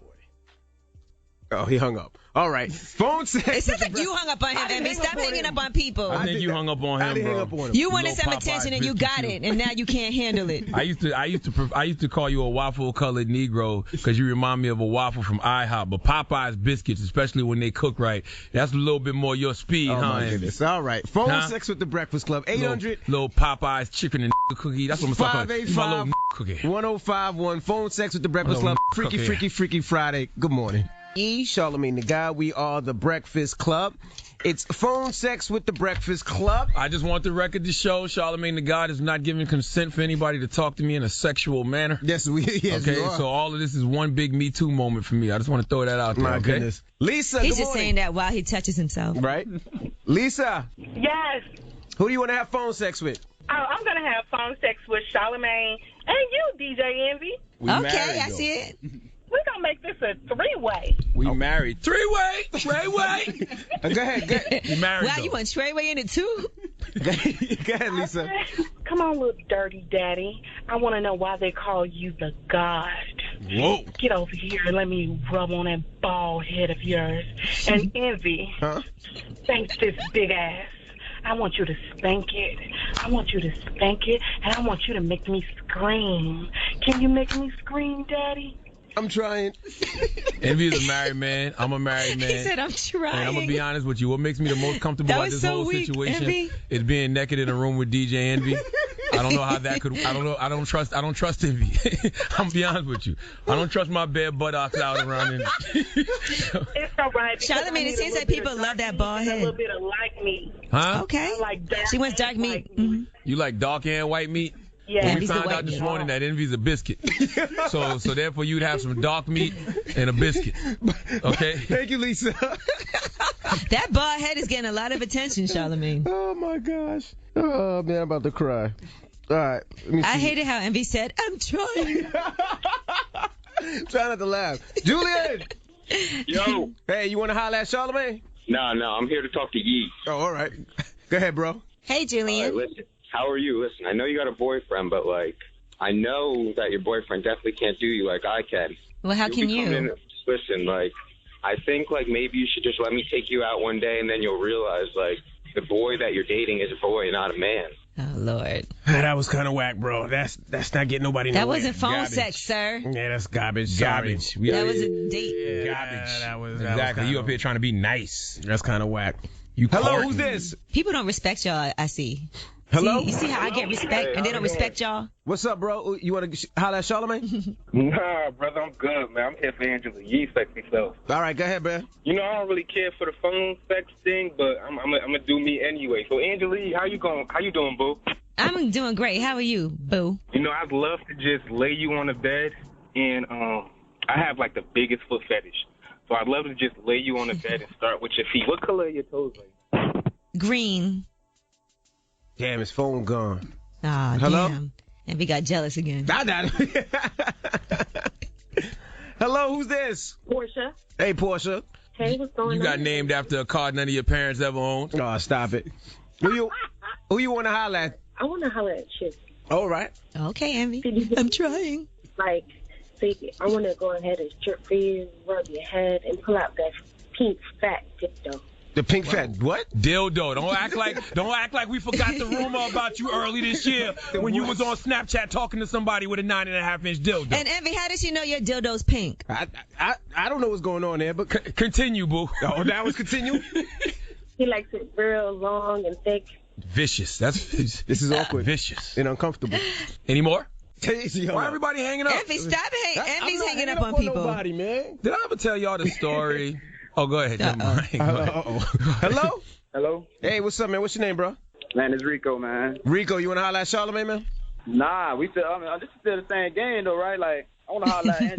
Oh, he hung up. All right. Phone sex. It sounds like you hung up on him, Envy. Stop hanging up on people. I think you hung up on him, I didn't bro. hang up on him. You wanted Little some Popeye attention and you biscuit got you. it, and now you can't handle it. I used to call you a waffle colored Negro because you remind me of a waffle from IHOP. But Popeye's biscuits, especially when they cook right, that's a little bit more your speed, Oh, huh? my Envy? goodness. All right. Phone Huh? sex with the Breakfast Club. 800 little Popeye's chicken and cookie. That's what I'm talking about. It's my little 585 cookie. 1051. Phone sex with the Breakfast Hello, Club. cookie. Freaky Friday. Good morning. Charlamagne the Guy. We are the Breakfast Club. It's phone sex with the Breakfast Club. I just want the record to show Charlamagne the God is not giving consent for anybody to talk to me in a sexual manner. Yes, okay, you are. So all of this is one big Me Too moment for me. I just want to throw that out there. My okay? goodness. Lisa, He's good just morning. saying that while he touches himself. Right? Lisa, Yes. who do you want to have phone sex with? Oh, I'm going to have phone sex with Charlamagne and you, DJ Envy. Okay, I see it. We're going to make this a three-way. We married. Three-way. Go ahead. We married. Wow, though. you want Treyway in it too? Go ahead, Lisa. Come on, little dirty daddy. I want to know why they call you the God. Whoa. Get over here and let me rub on that bald head of yours. And Envy, Huh? spank this big ass. I want you to spank it. I want you to spank it, and I want you to make me scream. Can you make me scream, Daddy? I'm trying. Envy is a married man. I'm a married man. He said, I'm trying. And I'm gonna be honest with you. What makes me the most comfortable That about was this so whole weak, situation Envy. is being naked in a room with DJ Envy. I don't know how that could. I don't know. I don't trust Envy. I'm gonna be honest with you. I don't trust my bare buttocks out around Envy. It's all right. Charlamagne, it seems like people love that bald A head. little bit of like me. Huh? Okay. I like dark She wants dark and meat. white Mhm. You like dark and white meat? Yeah. Well, we Envy's the found white out this meat. morning that Envy's a biscuit. So therefore you'd have some dark meat and a biscuit. Okay? Thank you, Lisa. That bald head is getting a lot of attention, Charlamagne. Oh my gosh. Oh man, I'm about to cry. All right. Let me see. I hated how Envy said, "I'm trying." Try not to laugh. Julian. Yo. Hey, you want to holler at Charlamagne? No, I'm here to talk to Yee. Oh, all right. Go ahead, bro. Hey, Julian. All right, listen. How are you? Listen, I know you got a boyfriend, but like, I know that your boyfriend definitely can't do you like I can. Well, how can you? Listen, like, I think like maybe you should just let me take you out one day, and then you'll realize like the boy that you're dating is a boy, not a man. Oh Lord. That was kind of whack, bro. That's not getting nobody That nowhere. wasn't phone Garbage. sex, sir. Yeah, that's garbage. Garbage. Sorry. That was a date. Yeah, Garbage. That was Exactly. kinda, You up here trying to be nice. That's kind of whack. You Hello, courting. who's this? People don't respect y'all, I see. Hello? You see how I get respect and they don't respect y'all? What's up, bro? You want to holler at Charlamagne? Nah, brother, I'm good, man. I'm here for Angela Yee sexy self. All right, go ahead, man. You know, I don't really care for the phone sex thing, but I'm gonna do me anyway. So, Angela Yee, how you doing, boo? I'm doing great. How are you, boo? You know, I'd love to just lay you on the bed, and I have like the biggest foot fetish. So I'd love to just lay you on the bed and start with your feet. What color are your toes like? Green. Damn, his phone gone. Ah, Hello? damn. And we got jealous again. Hello, who's this? Portia. Hey, Portia. Hey, what's going on? You got named after a car none of your parents ever owned. Oh, stop it. Who you want to holler at? I want to holler at Chip. All right. Okay, Envy. I'm trying. Like, see, I want to go ahead and strip for you, rub your head, and pull out that pink fat dildo. The pink fat what? Dildo. Don't act like we forgot the rumor about you early this year when you was on Snapchat talking to somebody with a 9.5-inch dildo. And Envy, how did she know your dildo's pink? I don't know what's going on there, but continue, boo. Oh, that was continue. He likes it real long and thick. Vicious. This is awkward. Vicious and uncomfortable. Any more? Why everybody hanging up? Envy, stop it. Envy's I'm not hanging up on people. Nobody, man. Did I ever tell y'all the story? Oh, go ahead. Never mind. Go ahead. Hello? Hello? Hey, what's up, man? What's your name, bro? Man, it's Rico, man. Rico, you want to holler at Charlamagne, man? Nah, this is still the same game, though, right? Like, I want to holler at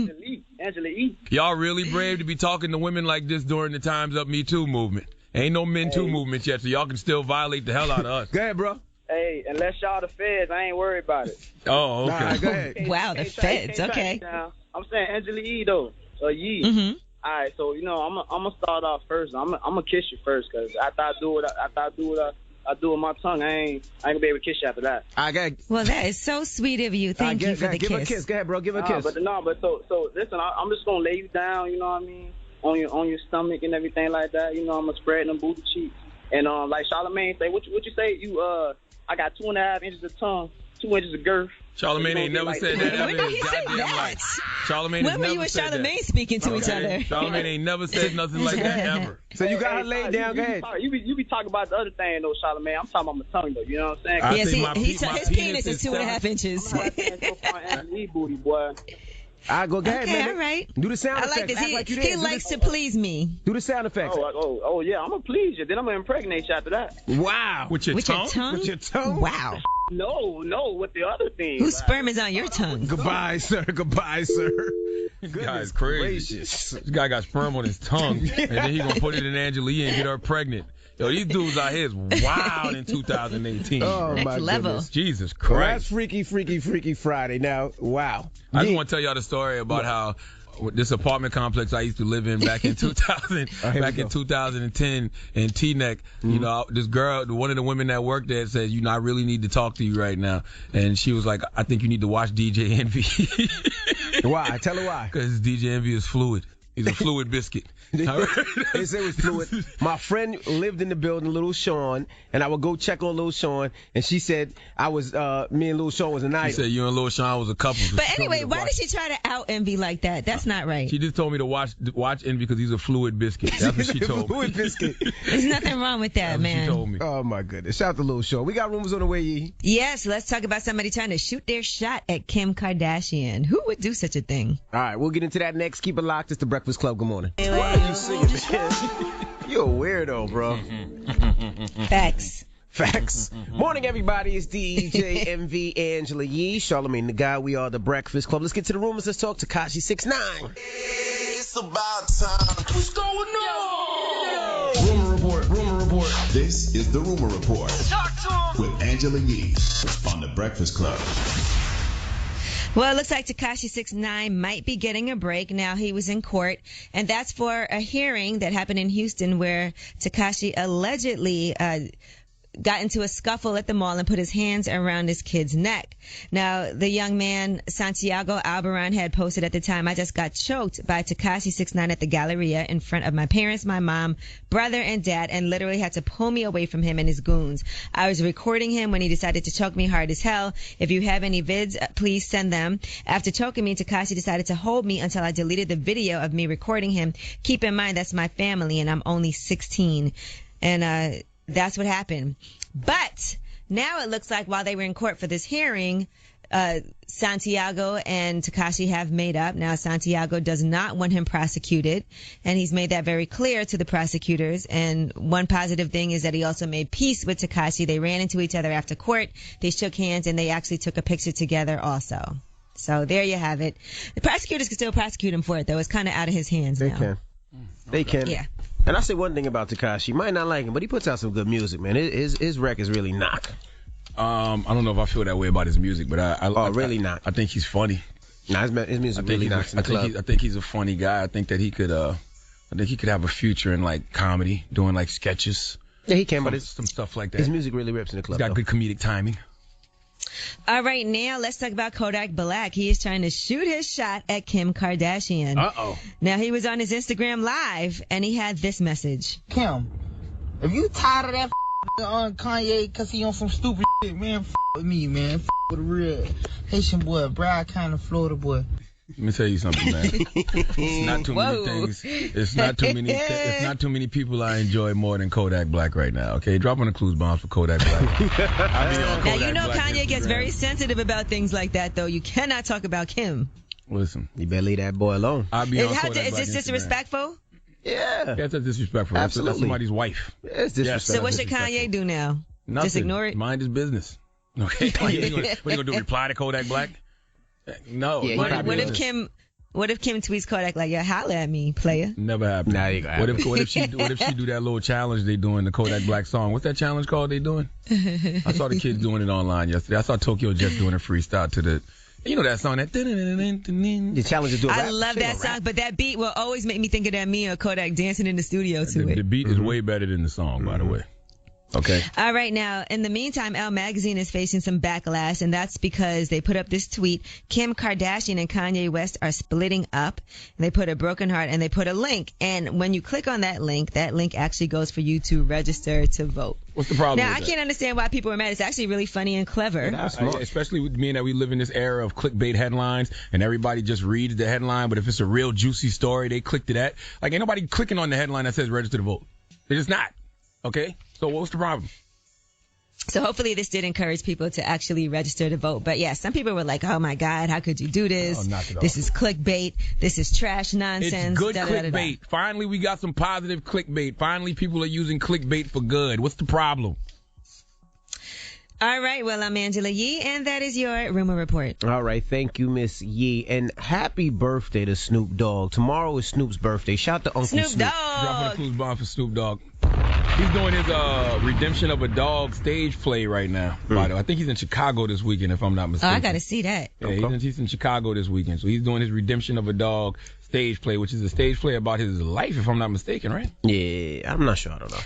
Angela Yee. Y'all really brave to be talking to women like this during the Time's Up Me Too movement. Ain't no Men Too movement yet, so y'all can still violate the hell out of us. Go ahead, bro. Hey, unless y'all the feds, I ain't worried about it. Oh, okay. Nah, go ahead. Wow, the feds. Okay. I'm saying Angela Yee, though. Yee. Mm-hmm. All right, so I'm gonna start off first. I'm gonna kiss you first, cause after I do what I do with my tongue, I ain't gonna be able to kiss you after that. Well, that is so sweet of you. Thank you for the kiss. Give her a kiss. Go ahead, bro. Give her a kiss. But so listen, I'm just gonna lay you down. You know what I mean? On your stomach and everything like that. You know, I'm gonna spread them booty cheeks. And like Charlamagne say, what you say? I got 2.5 inches of tongue, 2 inches of girth. Charlamagne ain't never said that ever in his goddamn life. Charlamagne when were you and Charlamagne speaking to each other? Charlamagne ain't never said nothing like that ever. So you got her laid down. Go ahead. You be talking about the other thing though, Charlamagne. I'm talking about my tongue though. You know what I'm saying? Yes, his penis is 2.5 inches. Booty boy. I go ahead, man. All right. Do the sound I like effects. this. He likes to please me. Do the sound effects. Oh yeah, I'm gonna please you. Then I'm gonna impregnate you after that. Wow. With your tongue? With your tongue? Wow. No, with the other thing. Whose sperm is on your tongue? Goodbye, sir. Goodbye, sir. This guy is crazy. This guy got sperm on his tongue, and then he gonna put it in Angela Yee and get her pregnant. Yo, these dudes out here is wild in 2018. Oh, Next my level. goodness. Jesus Well, Christ. that's Freaky Friday. Now, wow. I just want to tell y'all the story about how this apartment complex I used to live in back in 2010 in Teaneck, you know, this girl, one of the women that worked there said, you know, I really need to talk to you right now. And she was like, I think you need to watch DJ Envy. Why? Tell her why. Because DJ Envy is fluid. He's a fluid biscuit. They say it was fluid. My friend lived in the building, Little Sean, and I would go check on Little Sean, and she said me and Little Sean was an idol. She said you and Little Sean was a couple. But anyway, why did she try to out Envy like that? That's not right. She just told me to watch Envy because he's a fluid biscuit. That's what she told me. Fluid biscuit. There's nothing wrong with that, man. She told me. Oh my goodness! Shout out to Little Sean. We got rumors on the way, Yee. Yes, let's talk about somebody trying to shoot their shot at Kim Kardashian. Who would do such a thing? All right, we'll get into that next. Keep it locked. It's the Breakfast Club. Good morning. Why are you singing, man? You're a weirdo, bro. Facts. Morning, everybody. It's DJ MV Angela Yee, Charlamagne the Guy. We are the Breakfast Club. Let's get to the rumors. Let's talk Tekashi 6ix9ine. It's about time. What's going on? Rumor report Report. This is the Rumor Report Talk to him. with Angela Yee on The Breakfast Club. Well, it looks like Tekashi 6ix9ine might be getting a break. Now he was in court, and that's for a hearing that happened in Houston where Tekashi allegedly got into a scuffle at the mall and put his hands around his kid's neck. Now, the young man, Santiago Albaran, had posted at the time, "I just got choked by Tekashi 6ix9ine at the Galleria in front of my parents, my mom, brother, and dad, and literally had to pull me away from him and his goons. I was recording him when he decided to choke me hard as hell. If you have any vids, please send them. After choking me, Tekashi decided to hold me until I deleted the video of me recording him. Keep in mind, that's my family, and I'm only 16. And that's what happened. But now it looks like while they were in court for this hearing, Santiago and Tekashi have made up. Now, Santiago does not want him prosecuted, and he's made that very clear to the prosecutors. And one positive thing is that he also made peace with Tekashi. They ran into each other after court. They shook hands, and they actually took a picture together also. So there you have it. The prosecutors can still prosecute him for it, though. It's kind of out of his hands now. They can. Yeah. And I say one thing about Tekashi. You might not like him, but he puts out some good music, man. His record's really knock. I don't know if I feel that way about his music, but I really not. I think he's funny. Nah, his music really knocks in the club. I think he's a funny guy. I think that he could have a future in like comedy, doing like sketches. Yeah, he can, but some stuff like that. His music really rips in the club. He's got good comedic timing. All right, now let's talk about Kodak Black. He is trying to shoot his shot at Kim Kardashian. Uh-oh. Now, he was on his Instagram Live, and he had this message. Kim, if you tired of that on Kanye because he on some stupid shit, man, with me, man. With a real Haitian boy, Brad kind of Florida boy. Let me tell you something, man. It's not too many things. It's not too many people I enjoy more than Kodak Black right now. Okay, drop on the clues bombs for Kodak Black. Now you know Kanye gets very sensitive about things like that, though. You cannot talk about Kim. Listen, you better leave that boy alone. I'll be on Kodak Black. Is this disrespectful? Yeah. That's disrespectful. Absolutely. That's somebody's wife. It's disrespectful. So what should Kanye do now? Nothing. Just ignore it? Mind his business. Okay. What are you gonna do? Reply to Kodak Black? No. Yeah, what if Kim tweets Kodak like, "Yeah, holla at me, player"? Never happened. Nah, what if she do that little challenge they doing the Kodak Black song? What's that challenge called they doing? I saw the kids doing it online yesterday. I saw Tokyo Jets doing a freestyle to the. You know that song, that the challenge is doing. I love that song, but that beat will always make me think of that me or Kodak dancing in the studio to it. The beat is way better than the song, by the way. Okay. All right. Now, in the meantime, Elle magazine is facing some backlash, and that's because they put up this tweet. Kim Kardashian and Kanye West are splitting up. And they put a broken heart, and they put a link. And when you click on that link actually goes for you to register to vote. What's the problem? Now, I can't understand why people are mad. It's actually really funny and clever. Especially with me and that we live in this era of clickbait headlines, and everybody just reads the headline. But if it's a real juicy story, they click to that. Like, ain't nobody clicking on the headline that says register to vote. They're just not. Okay? So what's the problem? So hopefully this did encourage people to actually register to vote. But yeah, some people were like, "Oh my God, how could you do this? This is clickbait. This is trash nonsense." It's good clickbait. Finally, we got some positive clickbait. Finally, people are using clickbait for good. What's the problem? All right, well, I'm Angela Yee, and that is your Rumor Report. All right, thank you, Miss Yee. And happy birthday to Snoop Dogg. Tomorrow is Snoop's birthday. Shout out to Uncle Snoop. Dropping a clues bomb for Snoop Dogg. He's doing his Redemption of a Dog stage play right now. By the way, I think he's in Chicago this weekend, if I'm not mistaken. Oh, I got to see that. Yeah, he's in Chicago this weekend. So he's doing his Redemption of a Dog stage play, which is a stage play about his life, if I'm not mistaken, right? Yeah, I'm not sure. I don't know.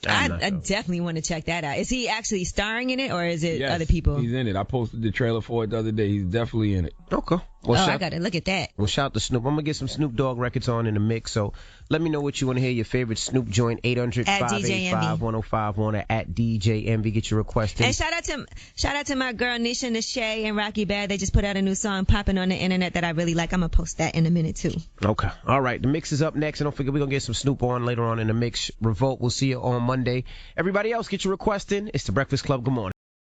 I definitely want to check that out. Is he actually starring in it, or is it other people? He's in it. I posted the trailer for it the other day. He's definitely in it. Okay. Well, I got to look at that. Well, shout out to Snoop. I'm going to get some Snoop Dogg records on in the mix. So let me know what you want to hear. Your favorite Snoop joint, 800-585-1051 or at DJ Envy. Get your request in. And shout out to my girl Nisha Nashay and Rocky Bad. They just put out a new song popping on the internet that I really like. I'm going to post that in a minute, too. Okay. All right. The mix is up next. And don't forget, we're going to get some Snoop on later on in the mix. Revolt. We'll see you on Monday. Everybody else, get your request in. It's The Breakfast Club. Good morning.